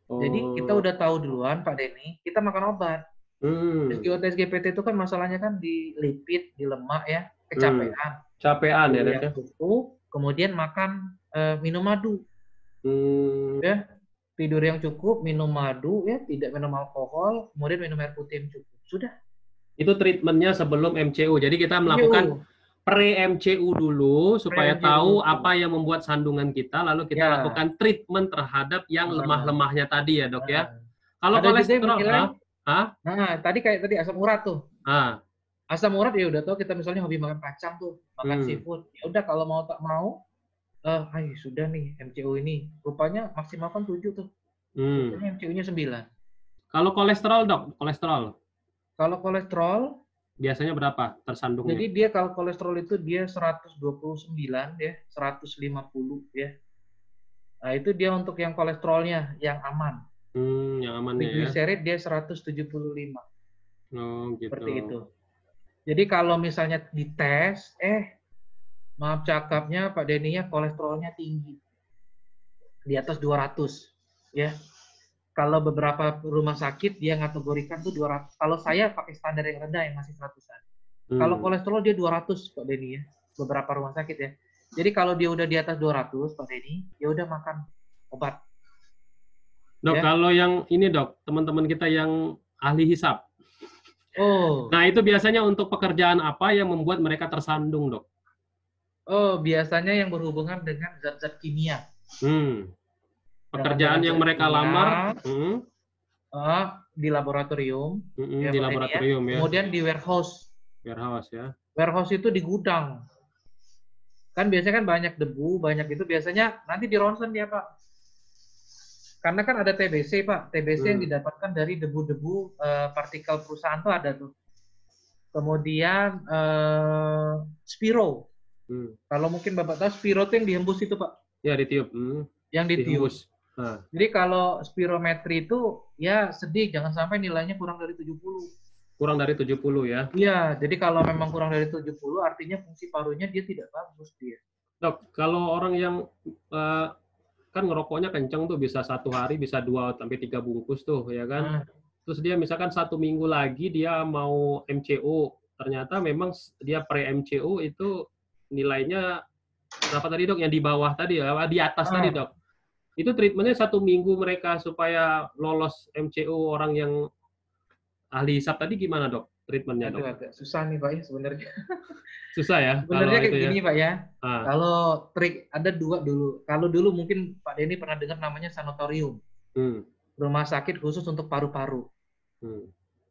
Jadi kita Oh. udah tahu duluan Pak Denny, kita makan obat. Hmm. SGOT, SGPT itu kan masalahnya kan di lipid, di lemak ya, Hmm. kecapean. Capean ya, Tidur Dok yang ya. cukup, kemudian makan minum madu, Hmm. ya tidur yang cukup, minum madu, ya tidak minum alkohol, kemudian minum air putih yang cukup. Sudah. Itu treatmentnya sebelum MCU. Jadi kita melakukan MCU, pre-MCU dulu supaya pre-MCU dulu. tahu apa yang membuat sandungan kita, lalu kita Ya, lakukan treatment terhadap yang lemah-lemahnya tadi ya, Dok ya. nah, Kalau ada juga yang kolesterol, menilai, ah, nah tadi kayak tadi asam urat tuh. ah, Asam urat ya udah tahu kita misalnya hobi makan kacang tuh, makan hmm, seafood. Ya udah kalau mau tak mau, sudah nih MCU ini. Rupanya maksimal kan 7 tuh. hmm. Biasanya MCU-nya 9. Kalau kolesterol, Dok, kolesterol Kalau kolesterol, biasanya berapa tersandungnya? jadi dia kalau kolesterol itu dia 129 ya, 150 ya. Nah, itu dia untuk yang kolesterolnya yang aman. Yang amannya ya. Trigliserid dia 175. Oh, gitu. Seperti itu. Jadi kalau misalnya dites, maaf cakapnya Pak Denny-nya kolesterolnya tinggi. Di atas 200 ya. Kalau beberapa rumah sakit dia ngategorikan tuh 200. Kalau saya pakai standar yang rendah yang masih 100-an. Kalau kolesterol dia 200 Pak Denny ya. Beberapa rumah sakit ya. Jadi kalau dia udah di atas 200 Pak Denny, ya udah makan obat. Dok, Ya. kalau yang ini Dok, teman-teman kita yang ahli hisap. Oh. Nah, itu biasanya untuk pekerjaan apa yang membuat mereka tersandung, Dok? Oh, biasanya yang berhubungan dengan zat-zat kimia. Pekerjaan yang mereka lamar, di laboratorium, ya di Pak Denny ya. laboratorium ya. Kemudian di warehouse. Warehouse ya. Warehouse itu di gudang. Kan biasanya kan banyak debu, banyak itu biasanya nanti di ronsen ya Pak. Karena kan ada TBC Pak. TBC yang didapatkan dari debu-debu partikel perusahaan tuh ada tuh. Kemudian Spiro. Kalau mungkin Bapak tahu Spiro itu yang dihembus itu Pak. Ya, ditiup. Yang ditiup. Jadi kalau spirometri itu ya sedih, jangan sampai nilainya kurang dari 70. Kurang dari 70 ya? Iya, jadi kalau memang kurang dari 70 artinya fungsi parunya dia tidak bagus dia. Dok, kalau orang yang kan ngerokoknya kenceng tuh bisa 1 hari bisa 2 sampai 3 bungkus tuh ya kan. Terus dia misalkan 1 minggu lagi dia mau MCO, ternyata memang dia pre-MCO itu nilainya berapa tadi Dok? Yang di bawah tadi ya, di atas tadi Dok. Itu treatmentnya 1 minggu mereka supaya lolos MCO orang yang ahli hisap tadi gimana Dok? Treatmentnya Dok? Aduh, agak susah nih Pak ya sebenarnya. Susah ya? Sebenarnya kayak gini Pak ya. Kalau trik ada 2 dulu. Kalau dulu mungkin Pak Denny pernah dengar namanya sanatorium. Rumah sakit khusus untuk paru-paru.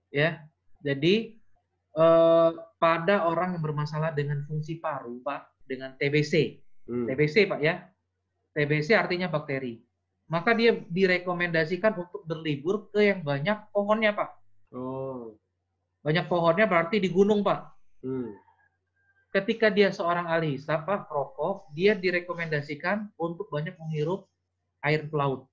Ya. Jadi pada orang yang bermasalah dengan fungsi paru Pak, dengan TBC. TBC Pak ya. TBC artinya bakteri. Maka dia direkomendasikan untuk berlibur ke yang banyak pohonnya Pak. Banyak pohonnya berarti di gunung Pak. Ketika dia seorang ahli hisap Pak, perokok, dia direkomendasikan untuk banyak menghirup air laut.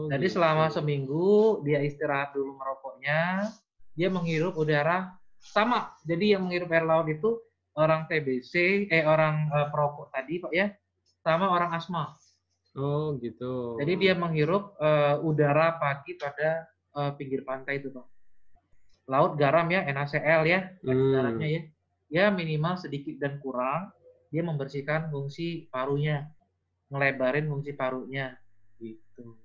Jadi selama seminggu dia istirahat dulu merokoknya, dia menghirup udara sama. Jadi yang menghirup air laut itu orang TBC, orang perokok tadi Pak ya, sama orang asma. Oh gitu. Jadi dia menghirup udara pagi pada pinggir pantai itu Pak. Laut garam ya, NaCl ya, garamnya ya. Ya minimal sedikit dan kurang, dia membersihkan fungsi parunya, ngelebarin fungsi parunya, gitu.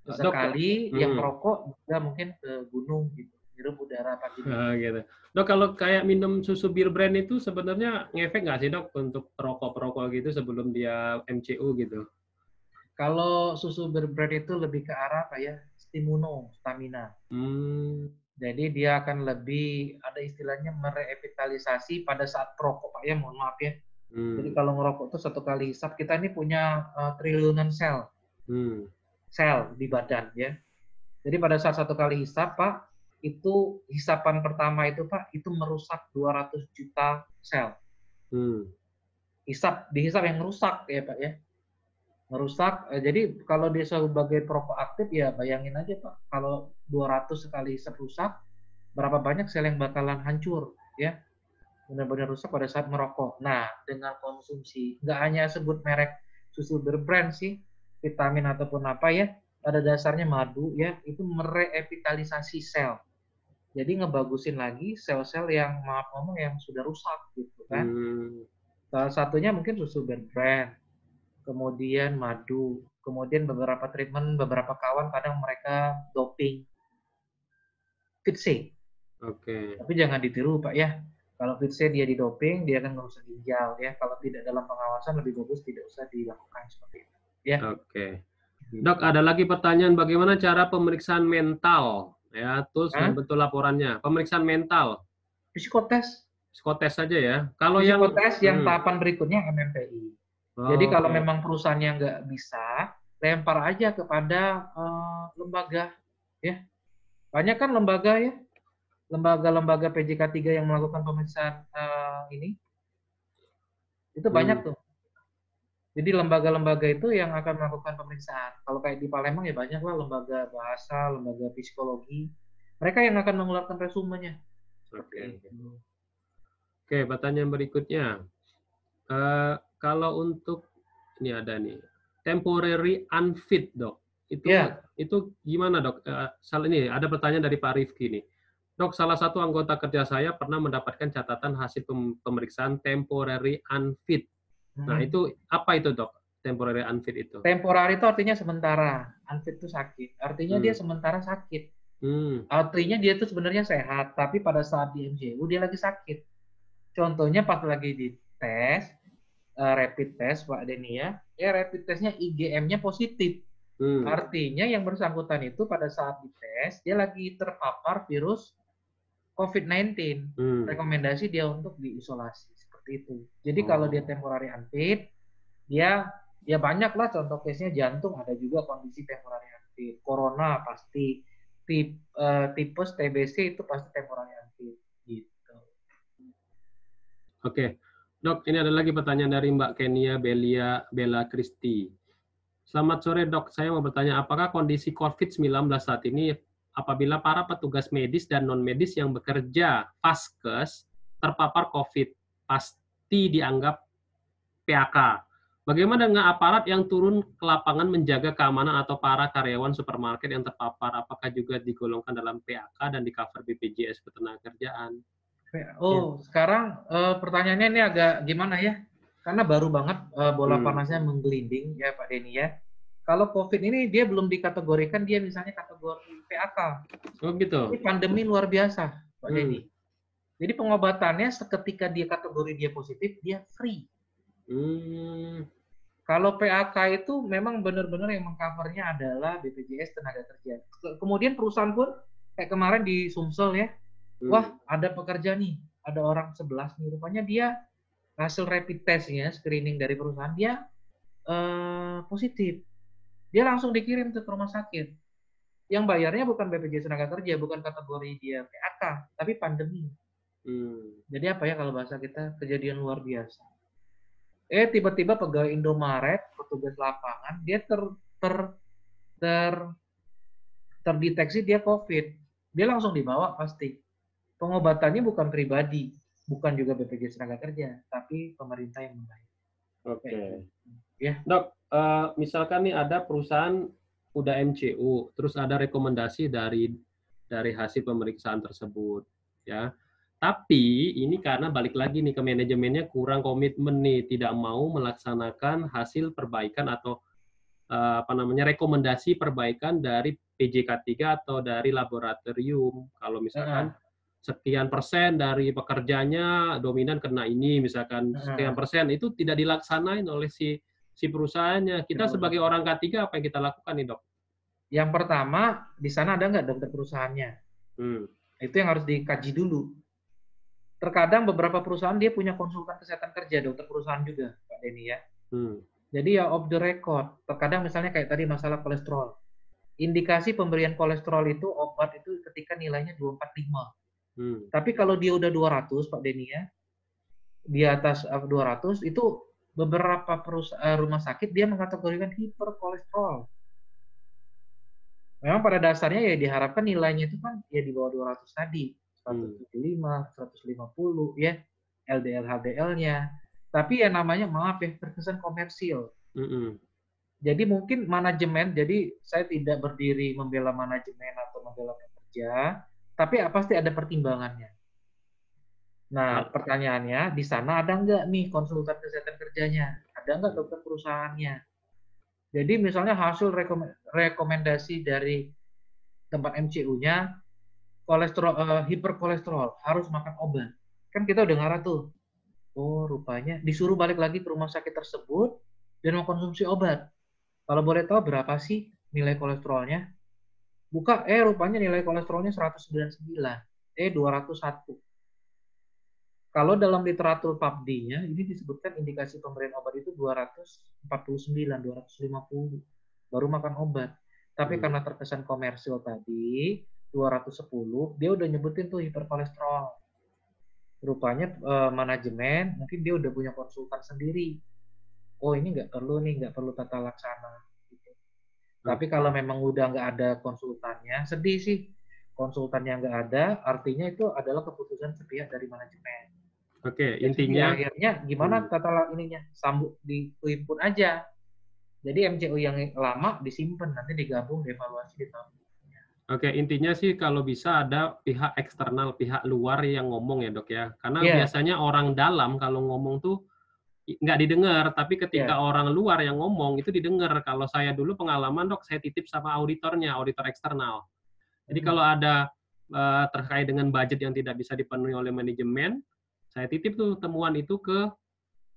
Sekali yang merokok juga mungkin ke gunung gitu, hirup udara pagi Gitu. Dok, kalau kayak minum susu bir brand itu sebenarnya ngefek nggak sih dok untuk perokok-perokok gitu sebelum dia MCU gitu? Kalau susu berbrand itu lebih ke arah apa ya? Stamina. Hmm. Jadi dia akan lebih ada istilahnya merevitalisasi pada saat perokok Pak ya, mohon maaf ya. Jadi Hmm. kalau ngerokok tuh satu kali hisap kita ini punya triliunan Hmm. sel di badan ya. Jadi pada saat satu kali hisap Pak, itu hisapan pertama itu Pak, itu merusak 200 juta sel. Hmm. Dihisap yang merusak ya Pak ya. Merusak, jadi kalau dia sebagai perokok aktif ya bayangin aja Pak, kalau 200 sekali hisap rusak, berapa banyak sel yang bakalan hancur ya, benar-benar rusak pada saat merokok. Nah, dengan konsumsi, nggak hanya sebut merek susu berbrand sih, vitamin ataupun apa ya, pada dasarnya madu ya, itu merevitalisasi sel. Jadi ngebagusin lagi sel-sel yang maaf ngomong yang sudah rusak gitu kan. Hmm. Salah satunya mungkin susu berbrand, kemudian madu, kemudian beberapa treatment, beberapa kawan kadang mereka doping, Fitse. Oke. Tapi jangan ditiru Pak ya. Kalau Fitse dia didoping, dia akan merusak ginjal ya. Kalau tidak dalam pengawasan lebih bagus tidak usah dilakukan seperti itu. Ya. Oke. Dok, Gitu. ada lagi pertanyaan bagaimana cara pemeriksaan mental ya, tools dan Hah? bentuk laporannya. Pemeriksaan mental, Psikotes. psikotes saja ya. Kalau yang Psikotes yang tahapan berikutnya MMPI. Jadi kalau oke. memang perusahaannya nggak bisa, lempar aja kepada lembaga ya. Banyak kan lembaga ya, lembaga-lembaga PJK 3 yang melakukan pemeriksaan ini, itu banyak Hmm. tuh. Jadi lembaga-lembaga itu yang akan melakukan pemeriksaan. Kalau kayak di Palembang ya banyak lah lembaga bahasa, lembaga psikologi. Mereka yang akan mengeluarkan resumenya. Seperti Oke. itu. Oke, pertanyaan berikutnya. Kalau untuk ini ada nih, temporary unfit, Dok. Ya, Itu gimana, Dok? Ini ada pertanyaan dari Pak Rifki nih. Dok, salah satu anggota kerja saya pernah mendapatkan catatan hasil pemeriksaan temporary unfit. Nah, hmm. itu apa itu, Dok? Temporary unfit itu? Temporary itu artinya sementara. Unfit itu sakit. Artinya dia Hmm. sementara sakit. Hmm. Artinya dia itu sebenarnya sehat, tapi pada saat di MCU dia lagi sakit. Contohnya pas lagi di tes, rapid test Pak Denny ya rapid testnya IgM-nya positif. Hmm. Artinya yang bersangkutan itu pada saat dites, dia lagi terpapar virus COVID-19. Hmm. Rekomendasi dia untuk diisolasi. Seperti itu. Jadi kalau dia Oh. temporary unfit, dia ya banyak lah contoh case-nya jantung, ada juga kondisi temporary unfit. Corona pasti. Tipes TBC itu pasti temporary unfit. Gitu. Oke. Dok, ini ada lagi pertanyaan dari Mbak Kenia Bella Kristi. Selamat sore dok, saya mau bertanya apakah kondisi COVID-19 saat ini apabila para petugas medis dan non-medis yang bekerja Vaskes terpapar COVID pasti dianggap PHK. Bagaimana dengan aparat yang turun ke lapangan menjaga keamanan atau para karyawan supermarket yang terpapar? Apakah juga digolongkan dalam PHK dan di cover BPJS Ketenagakerjaan? Ya. Sekarang pertanyaannya ini agak gimana ya? Karena baru banget bola panasnya menggelinding ya Pak Denny ya. Kalau COVID ini dia belum dikategorikan dia misalnya kategori PAK. Oh gitu. Ini pandemi luar biasa Pak Hmm. Denny. Jadi pengobatannya seketika dia kategori dia positif, dia free. Hmm. Kalau PAK itu memang benar-benar yang mengcovernya adalah BPJS Tenaga Kerja. Kemudian perusahaan pun kayak kemarin di Sumsel ya, wah ada pekerja nih, ada orang 11 nih, rupanya dia hasil rapid testnya, screening dari perusahaan dia positif. Dia langsung dikirim ke rumah sakit. Yang bayarnya bukan BPJS Tenaga Kerja, bukan kategori dia PAK, tapi pandemi. Jadi apa ya kalau bahasa kita, kejadian luar biasa. Tiba-tiba pegawai Indomaret, petugas lapangan, dia ter terdeteksi dia COVID. Dia langsung dibawa pasti. Pengobatannya bukan pribadi, bukan juga BPJS Tenaga Kerja, tapi pemerintah yang membayar. Oke. Ya. Dok, misalkan nih ada perusahaan udah MCU, terus ada rekomendasi dari hasil pemeriksaan tersebut, ya. Tapi ini karena balik lagi nih ke manajemennya kurang komitmen nih, tidak mau melaksanakan hasil perbaikan atau rekomendasi perbaikan dari PJK 3 atau dari laboratorium. Kalau misalkan sekian persen dari pekerjanya dominan kena ini, misalkan sekian Heeh. persen, itu tidak dilaksanain oleh si perusahaannya. Kita sebagai Betul. orang K3 apa yang kita lakukan nih, Dok? Yang pertama, di sana ada nggak dokter perusahaannya? Hmm. Itu yang harus dikaji dulu. Terkadang beberapa perusahaan dia punya konsultan kesehatan kerja, dokter perusahaan juga, Pak Denny ya. Hmm. Jadi ya off the record. Terkadang misalnya kayak tadi masalah kolesterol. Indikasi pemberian kolesterol itu obat itu ketika nilainya 245. Hmm. Tapi kalau dia udah 200, Pak Denny ya, di atas 200 itu beberapa rumah sakit dia mengkategorikan hiperkolesterol. Memang pada dasarnya ya diharapkan nilainya itu kan ya di bawah 200 tadi, 175, 150 ya, LDL HDL-nya. Tapi ya namanya maaf ya terkesan komersil. Jadi mungkin manajemen, jadi saya tidak berdiri membela manajemen atau membela pekerja, tapi pasti ada pertimbangannya. Nah, pertanyaannya di sana ada nggak nih konsultan kesehatan kerjanya? Ada nggak dokter perusahaannya? Jadi misalnya hasil rekomendasi dari tempat MCU-nya kolesterol hiperkolesterol harus makan obat. Kan kita udah ngarah tuh. Oh, rupanya disuruh balik lagi ke rumah sakit tersebut dan mengkonsumsi obat. Kalau boleh tahu berapa sih nilai kolesterolnya? Buka, rupanya nilai kolesterolnya 199, 201. Kalau dalam literatur PubD-nya, ini disebutkan indikasi pemberian obat itu 249, 250. Baru makan obat. Tapi karena terkesan komersil tadi, 210, dia udah nyebutin tuh hiperkolesterol. Rupanya manajemen, mungkin dia udah punya konsultan sendiri. Oh ini nggak perlu tata laksana. Gitu. Tapi kalau memang udah nggak ada konsultannya, sedih sih. Konsultannya nggak ada, artinya itu adalah keputusan sepihak dari manajemen. Oke, Jadi intinya akhirnya gimana tata ininya? Sambut dihimpun aja. Jadi MCU yang lama disimpan, nanti digabung, dievaluasi, ditambah. Oke, intinya sih kalau bisa ada pihak eksternal, pihak luar yang ngomong ya, Dok ya. Karena Iya, biasanya orang dalam kalau ngomong tuh nggak didengar, tapi ketika iya. orang luar yang ngomong itu didengar. Kalau saya dulu pengalaman, Dok, saya titip sama auditornya, auditor eksternal. Jadi kalau ada terkait dengan budget yang tidak bisa dipenuhi oleh manajemen, saya titip tuh temuan itu ke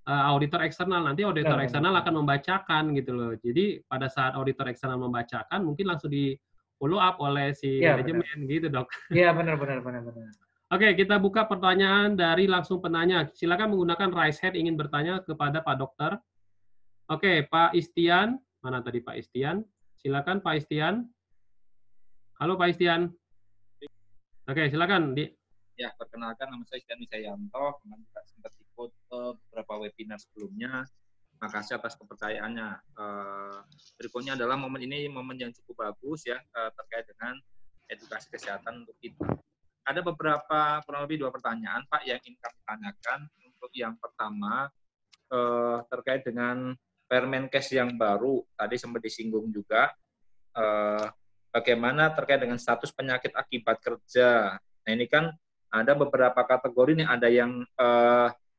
auditor eksternal. Nanti auditor Benar, benar, eksternal benar. akan membacakan gitu loh. Jadi pada saat auditor eksternal membacakan, mungkin langsung di follow up oleh si Iya, benar. manajemen gitu, Dok. Iya, benar, benar, benar, benar. Oke, kita buka pertanyaan dari langsung penanya. Silakan menggunakan raise hand ingin bertanya kepada Pak Dokter. Oke, Pak Istian. Mana tadi Pak Istian? Silakan Pak Istian. Halo Pak Istian. Oke, silakan. Ya, perkenalkan nama saya Istian Wijayanto. Kemarin juga sempat ikut beberapa webinar sebelumnya. Makasih atas kepercayaannya. Berikutnya adalah momen ini momen yang cukup bagus ya terkait dengan edukasi kesehatan untuk kita. Ada beberapa kurang lebih 2 pertanyaan Pak yang ingin kami tanyakan. Untuk yang pertama terkait dengan Permenkes yang baru tadi sempat disinggung juga bagaimana terkait dengan status penyakit akibat kerja. Nah ini kan ada beberapa kategori nih, ada yang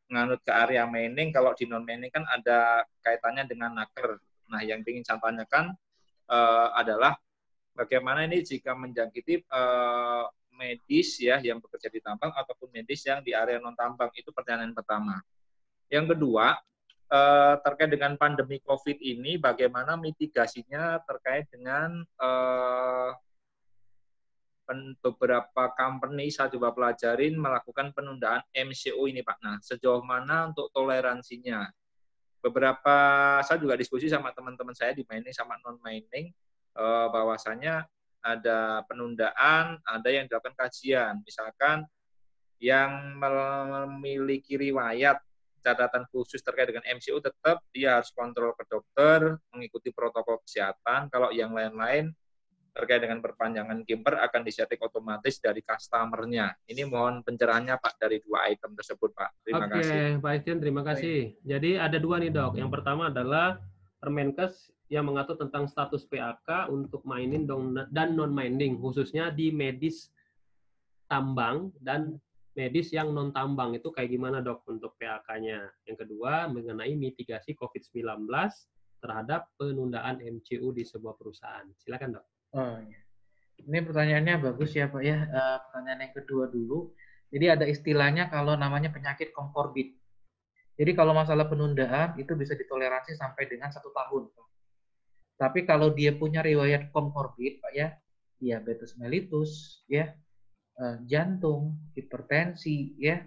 menganut ke area mining, kalau di non mining kan ada kaitannya dengan naker. Nah yang ingin saya tanyakan adalah bagaimana ini jika menjangkiti medis ya yang bekerja di tambang ataupun medis yang di area non tambang, itu pertanyaan pertama. Yang kedua terkait dengan pandemi COVID ini, bagaimana mitigasinya terkait dengan beberapa company saya coba pelajarin melakukan penundaan MCO ini Pak. Nah, sejauh mana untuk toleransinya? Beberapa saya juga diskusi sama teman-teman saya di mining sama non mining bahwasanya ada penundaan, ada yang dilakukan kajian. Misalkan yang memiliki riwayat catatan khusus terkait dengan MCO tetap dia harus kontrol ke dokter, mengikuti protokol kesehatan. Kalau yang lain-lain terkait dengan perpanjangan kimper akan disetting otomatis dari customer-nya. Ini mohon pencerahannya Pak dari 2 item tersebut Pak. Terima kasih. Oke, Pak Istian, terima kasih. Jadi ada 2 nih Dok. Yang pertama adalah Permenkes yang mengatur tentang status PAK untuk mining dan non-mining, khususnya di medis tambang dan medis yang non-tambang. Itu kayak gimana Dok untuk PAK-nya? Yang kedua, mengenai mitigasi COVID-19 terhadap penundaan MCU di sebuah perusahaan. Silakan Dok. Oh, iya. Ini pertanyaannya bagus ya Pak ya. Pertanyaan yang kedua dulu. Jadi ada istilahnya kalau namanya penyakit komorbid. Jadi kalau masalah penundaan itu bisa ditoleransi sampai dengan 1 tahun. Tapi kalau dia punya riwayat komorbid Pak ya, diabetes mellitus ya, jantung, hipertensi ya,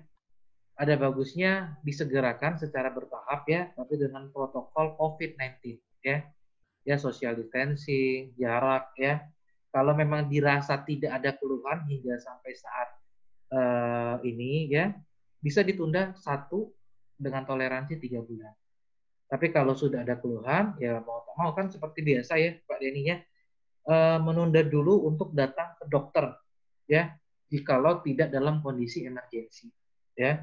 ada bagusnya disegerakan secara bertahap ya, tapi dengan protokol COVID-19 ya. Ya social distancing, jarak ya. Kalau memang dirasa tidak ada keluhan hingga sampai saat ini ya, bisa ditunda 1 dengan toleransi 3 bulan. Tapi kalau sudah ada keluhan, ya mau tak mau kan seperti biasa ya Pak Denny ya, menunda dulu untuk datang ke dokter ya, jikalau tidak dalam kondisi emergensi ya.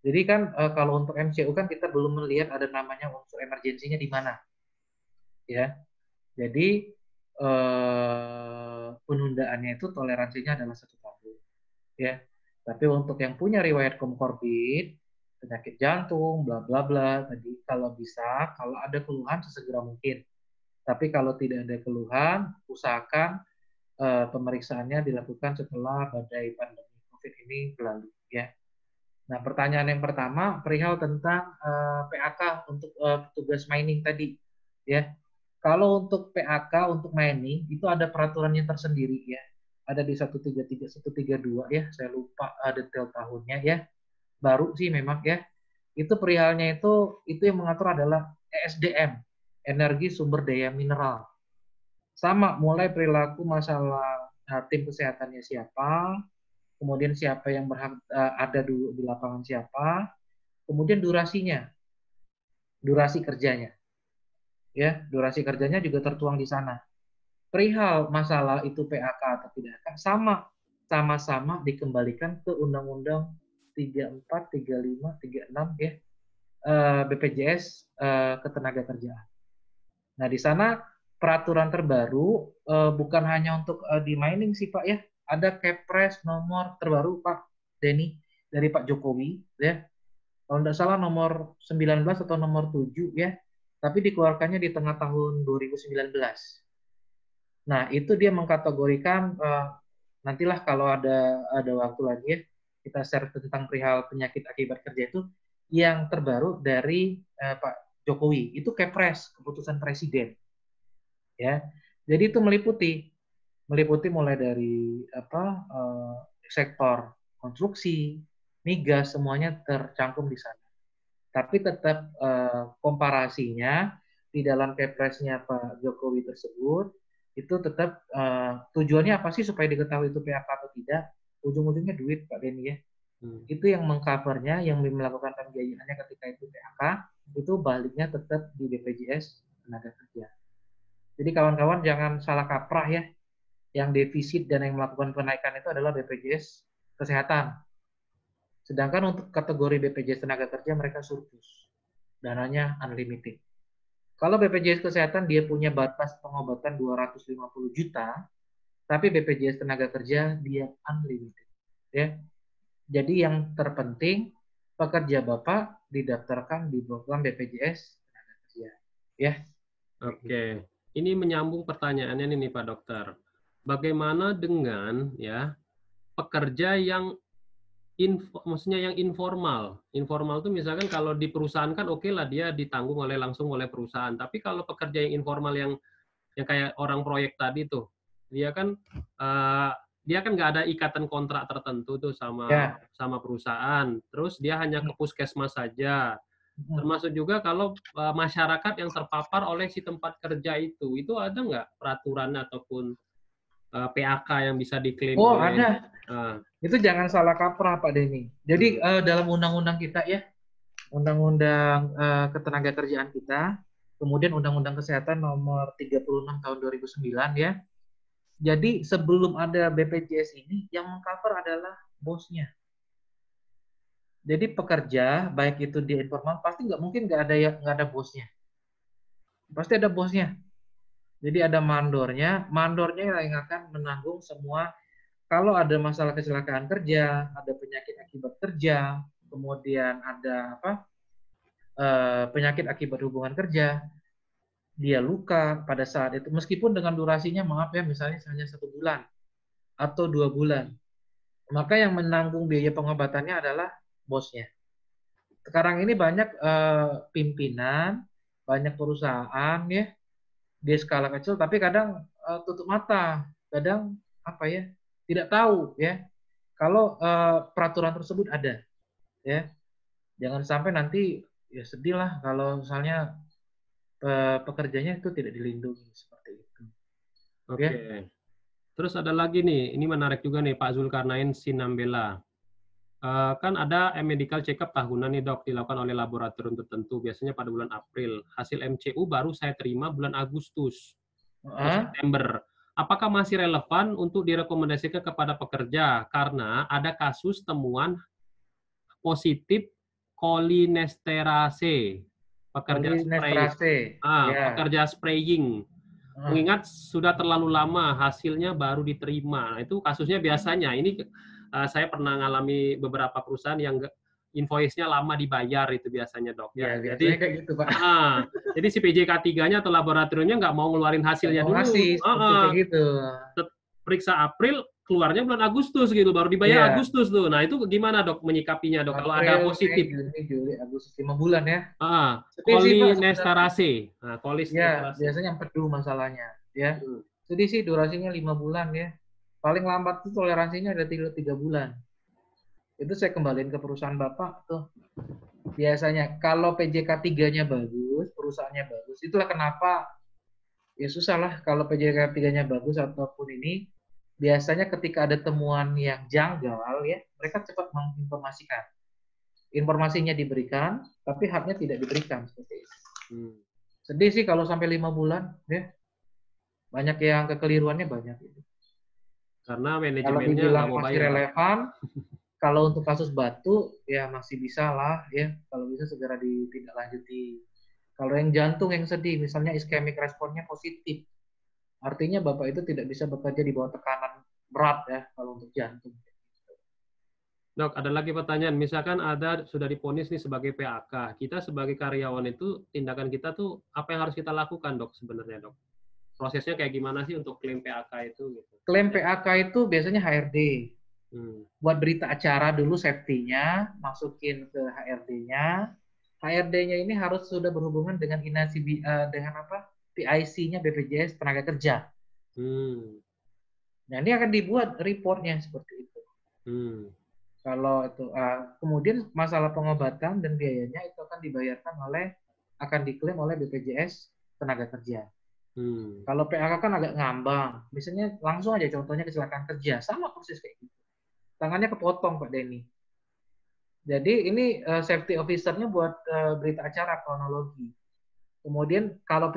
Jadi kan kalau untuk MCU kan kita belum melihat ada namanya unsur emergensinya di mana ya. Jadi penundaannya itu toleransinya adalah 1 tahun ya. Tapi untuk yang punya riwayat komorbid, penyakit jantung, bla bla bla, tadi kalau bisa, kalau ada keluhan sesegera mungkin. Tapi kalau tidak ada keluhan, usahakan pemeriksaannya dilakukan setelah badai pandemi COVID ini berlalu ya. Nah, pertanyaan yang pertama perihal tentang PAK untuk petugas mining tadi ya. Kalau untuk PAK untuk mining itu ada peraturannya tersendiri ya. Ada di 133 132 ya, saya lupa detail tahunnya ya. Baru sih memang ya. Itu perihalnya itu yang mengatur adalah ESDM, energi sumber daya mineral. Sama mulai perilaku masalah tim kesehatannya siapa, kemudian siapa yang berhak ada di lapangan siapa, kemudian durasinya, durasi kerjanya. Ya, durasi kerjanya juga tertuang di sana. Perihal masalah itu PAK atau tidak, sama-sama dikembalikan ke Undang-Undang 34, 35, 36 ya, BPJS Ketenagakerjaan. Nah, di sana peraturan terbaru bukan hanya untuk di mining sih Pak ya, ada Kepres nomor terbaru Pak Denny dari Pak Jokowi ya. Kalau tidak salah nomor 19 atau nomor 7 ya, tapi dikeluarkannya di tengah tahun 2019. Nah, itu dia mengkategorikan nantilah kalau ada waktu lagi ya, kita share tentang perihal penyakit akibat kerja itu yang terbaru dari Pak Jokowi. Itu Kepres, keputusan Presiden. Ya. Jadi itu meliputi mulai dari sektor konstruksi, migas, semuanya tercantum di sana. Tapi tetap komparasinya di dalam Kepresnya Pak Jokowi tersebut itu tetap tujuannya apa sih supaya diketahui itu PHK atau tidak? Ujung-ujungnya duit Pak Denny ya. Itu yang mengcovernya, yang melakukan pembiayaannya ketika itu PHK, itu baliknya tetap di BPJS Tenaga Kerja. Jadi kawan-kawan jangan salah kaprah ya. Yang defisit dan yang melakukan kenaikan itu adalah BPJS Kesehatan. Sedangkan untuk kategori BPJS Tenaga Kerja mereka surplus. Dananya unlimited. Kalau BPJS Kesehatan dia punya batas pengobatan 250 juta, tapi BPJS Tenaga Kerja dia unlimited. Ya. Jadi yang terpenting pekerja Bapak didaftarkan di program BPJS Tenaga Kerja. Ya. Oke. Ini menyambung pertanyaannya nih Pak Dokter. Bagaimana dengan ya pekerja yang maksudnya yang informal. Informal itu misalkan kalau di perusahaan kan oke lah dia ditanggung langsung oleh perusahaan. Tapi kalau pekerja yang informal yang kayak orang proyek tadi tuh, dia kan nggak ada ikatan kontrak tertentu tuh sama perusahaan. Terus dia hanya ke puskesmas saja. Termasuk juga kalau masyarakat yang terpapar oleh si tempat kerja itu ada nggak peraturan ataupun PAK yang bisa diklaim oleh? Ada. Itu jangan salah kaprah Pak Denny. Jadi dalam undang-undang kita ya, undang-undang ketenagakerjaan kita, kemudian undang-undang kesehatan nomor 36 tahun 2009 ya. Jadi sebelum ada BPJS ini yang mengcover adalah bosnya. Jadi pekerja baik itu di informal pasti nggak mungkin nggak ada bosnya. Pasti ada bosnya. Jadi ada mandornya yang akan menanggung semua. Kalau ada masalah kecelakaan kerja, ada penyakit akibat kerja, kemudian ada penyakit akibat hubungan kerja, dia luka pada saat itu, meskipun dengan durasinya maaf ya misalnya hanya 1 bulan, atau 2 bulan. Maka yang menanggung biaya pengobatannya adalah bosnya. Sekarang ini banyak pimpinan, banyak perusahaan ya di skala kecil, tapi kadang tutup mata, kadang apa ya, tidak tahu ya kalau peraturan tersebut ada ya. Jangan sampai nanti ya sedih lah kalau misalnya pekerjanya itu tidak dilindungi seperti itu. Oke. Ya. Terus ada lagi nih, ini menarik juga nih Pak Zulkarnain Sinambela. Kan ada medical check-up tahunan nih dok, dilakukan oleh laboratorium tertentu, biasanya pada bulan April. Hasil MCU baru saya terima bulan Agustus atau September. Apakah masih relevan untuk direkomendasikan kepada pekerja? Karena ada kasus temuan positif kolinesterase, pekerja spraying. Mengingat sudah terlalu lama hasilnya baru diterima. Nah, itu kasusnya biasanya. Ini saya pernah ngalami beberapa perusahaan yang invoice-nya lama dibayar itu biasanya dok. Ya, jadi kayak gitu Pak. Jadi si PJK3-nya atau laboratoriumnya nggak mau ngeluarin hasilnya dulu. Kayak gitu. Periksa April, keluarnya bulan Agustus gitu, baru dibayar Agustus tuh. Nah itu gimana dok menyikapinya dok? Kalau ada positif. Juni, Agustus 5 bulan ya. Kolinesterase. Nah, ya, biasanya empedu masalahnya ya. Jadi sih durasinya 5 bulan ya. Paling lambat itu toleransinya ada 3 bulan. Itu saya kembaliin ke perusahaan Bapak tuh. Biasanya kalau PJK 3-nya bagus, perusahaannya bagus. Itulah kenapa ya susah lah kalau PJK 3-nya bagus ataupun ini. Biasanya ketika ada temuan yang janggal ya, mereka cepat menginformasikan. Informasinya diberikan, tapi haknya tidak diberikan seperti itu. Sedih sih kalau sampai 5 bulan ya. Banyak yang kekeliruannya banyak itu. Karena manajemennya kalau dibilang masih relevan, kalau untuk kasus batu ya masih bisa lah ya, kalau bisa segera ditindaklanjuti. Kalau yang jantung yang sedih, misalnya iskemik responnya positif, artinya Bapak itu tidak bisa bekerja di bawah tekanan berat ya kalau untuk jantung. Dok, ada lagi pertanyaan. Misalkan sudah diponis nih sebagai PAK, kita sebagai karyawan itu tindakan kita tuh apa yang harus kita lakukan dok sebenarnya dok? Prosesnya kayak gimana sih untuk klaim PAK itu? Gitu? Klaim PAK itu biasanya HRD. Buat berita acara dulu safety-nya, masukin ke HRD-nya. HRD-nya ini harus sudah berhubungan dengan inasi dengan apa? PIC-nya BPJS Tenaga Kerja. Nah, ini akan dibuat reportnya seperti itu. Kalau itu, kemudian masalah pengobatan dan biayanya itu akan akan diklaim oleh BPJS Tenaga Kerja. Kalau PAK kan agak ngambang. Misalnya langsung aja contohnya kecelakaan kerja, sama persis kayak gitu. Tangannya kepotong Pak Denny. Jadi ini safety officer-nya buat berita acara kronologi. Kemudian kalau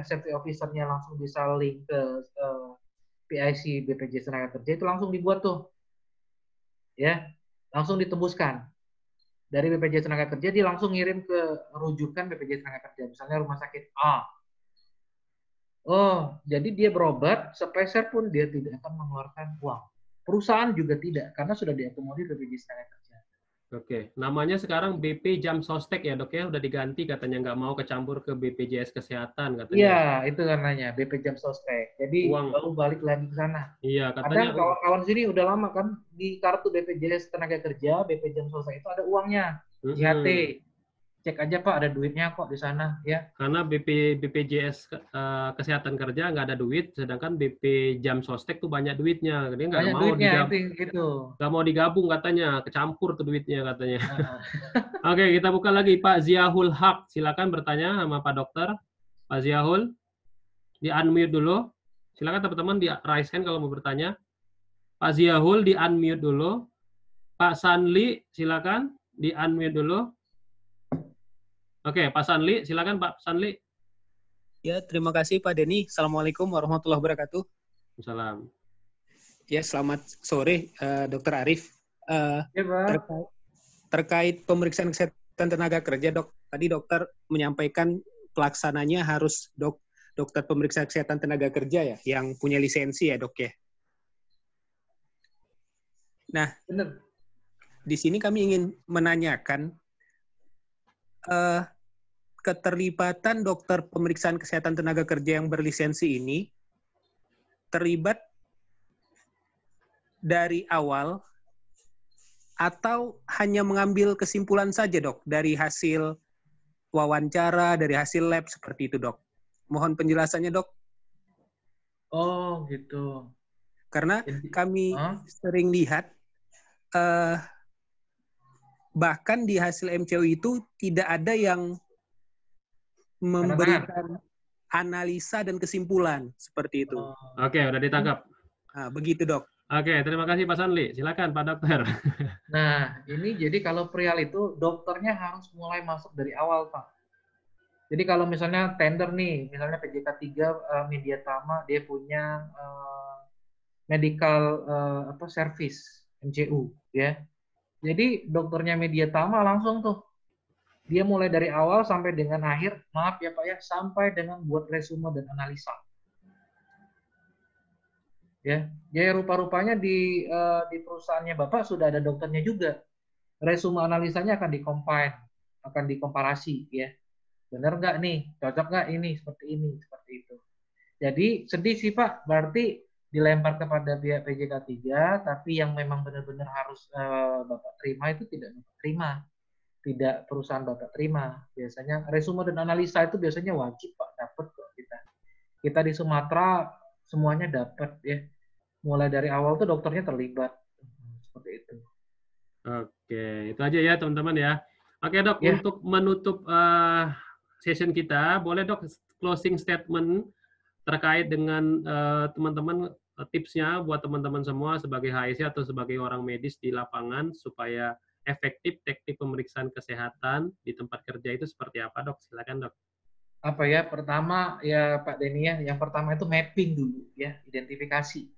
safety officer-nya langsung bisa link ke PIC BPJS Tenaga Kerja itu langsung dibuat tuh. Ya, langsung ditembuskan. Dari BPJS Tenaga Kerja dia langsung ngirim ke rujukan BPJS Tenaga Kerja, misalnya rumah sakit A. Oh, jadi dia berobat, sepeser pun dia tidak akan mengeluarkan uang. Perusahaan juga tidak, karena sudah diakomodir BPJS Tenaga Kerja. Oke, namanya sekarang BP Jam Sostek ya dok ya, udah diganti katanya nggak mau kecampur ke BPJS Kesehatan katanya. Iya, itu namanya BP Jam Sostek. Jadi baru balik lagi ke sana. Iya, katanya. Kadang kawan-kawan sini udah lama kan di kartu BPJS Tenaga Kerja, BP Jam Sostek itu ada uangnya, JHT. Cek aja Pak, ada duitnya kok di sana ya. Karena BPJS Kesehatan Kerja nggak ada duit, sedangkan BP Jam Sostek tuh banyak duitnya. Dia nggak mau gitu. Nggak mau digabung katanya, kecampur tuh duitnya katanya. Oke, kita buka lagi Pak Ziahul Haq. Silakan bertanya sama Pak Dokter. Pak Ziahul, di unmute dulu. Silakan teman-teman di raise hand kalau mau bertanya. Pak Ziahul di unmute dulu. Pak Sanli, silakan di unmute dulu. Oke, Pak Sanli, silakan Pak Sanli. Ya, terima kasih Pak Denny. Assalamualaikum warahmatullahi wabarakatuh. Salam. Ya, selamat sore Dr. Arif. Ya, Pak. Terkait pemeriksaan kesehatan tenaga kerja, Dok. Tadi dokter menyampaikan pelaksananya harus dokter pemeriksa kesehatan tenaga kerja ya, yang punya lisensi ya, Dok ya. Nah, benar. Di sini kami ingin menanyakan keterlibatan dokter pemeriksaan kesehatan tenaga kerja yang berlisensi ini terlibat dari awal atau hanya mengambil kesimpulan saja, Dok, dari hasil wawancara, dari hasil lab seperti itu, Dok? Mohon penjelasannya, Dok. Oh, gitu. Karena Jadi, kami sering lihat bahkan di hasil MCO itu tidak ada yang memberikan analisa dan kesimpulan seperti itu. Oke, udah ditangkap. Nah, begitu, Dok. Oke, terima kasih Pak Sanli. Silakan Pak Dokter. Nah, ini jadi kalau preal itu dokternya harus mulai masuk dari awal, Pak. Jadi kalau misalnya tender nih, misalnya PJK 3 Media Tama dia punya medical service MCU ya. Jadi dokternya Media Tama langsung tuh dia mulai dari awal sampai dengan akhir, maaf ya Pak ya, sampai dengan buat resume dan analisa. Ya, jadi rupa-rupanya di perusahaannya Bapak sudah ada dokternya juga. Resume analisanya akan di-combine, akan dikomparasi ya. Benar nggak nih? Cocok nggak ini? Seperti ini, seperti itu. Jadi sedih sih Pak, berarti dilempar kepada pihak PJK 3, tapi yang memang benar-benar harus Bapak terima itu tidak Bapak terima. Tidak perusahaan Bapak terima. Biasanya resume dan analisa itu biasanya wajib Pak, dapat kok kita. Kita di Sumatera semuanya dapat ya. Mulai dari awal tuh dokternya terlibat. Seperti itu. Oke, itu aja ya teman-teman ya. Oke Dok, Ya. untuk menutup session kita, boleh Dok closing statement terkait dengan teman-teman tipsnya buat teman-teman semua sebagai HSC atau sebagai orang medis di lapangan supaya efektif teknik pemeriksaan kesehatan di tempat kerja itu seperti apa Dok? Silakan Dok. Apa ya, pertama ya Pak Denny ya, yang pertama itu mapping dulu ya, identifikasi.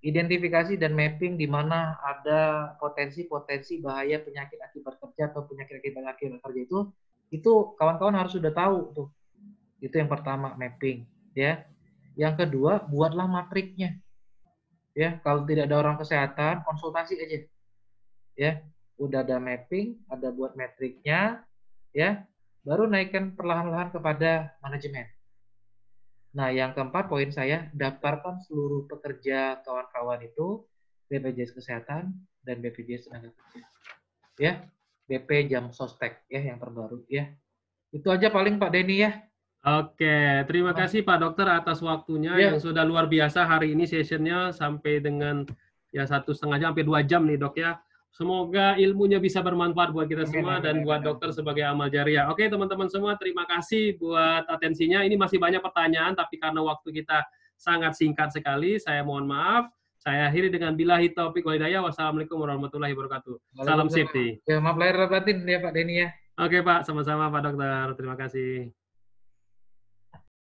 Identifikasi dan mapping di mana ada potensi-potensi bahaya penyakit akibat kerja atau penyakit akibat kerja itu kawan-kawan harus sudah tahu tuh. Itu yang pertama, mapping ya. Yang kedua, buatlah matriknya. Ya, kalau tidak ada orang kesehatan, konsultasi aja. Ya, udah ada mapping, ada buat matriknya, ya. Baru naikkan perlahan-lahan kepada manajemen. Nah, yang keempat poin saya, daftarkan seluruh pekerja kawan-kawan itu BPJS Kesehatan dan BPJS Tenaga Kerja. Ya, BP Jam Sostek ya yang terbaru ya. Itu aja paling Pak Denny ya. Oke, terima kasih Pak Dokter atas waktunya yang sudah luar biasa hari ini sessionnya sampai dengan ya 1,5 jam sampai 2 jam nih Dok ya. Semoga ilmunya bisa bermanfaat buat kita semua dan buat dokter sebagai amal jariah. Oke teman-teman semua, terima kasih buat atensinya. Ini masih banyak pertanyaan, tapi karena waktu kita sangat singkat sekali, saya mohon maaf. Saya akhiri dengan billahi taufiq wal hidayah. Wassalamualaikum warahmatullahi wabarakatuh. Salam safety. Ya, maaf lahir batin ya Pak Denny ya. Oke Pak, sama-sama Pak Dokter. Terima kasih.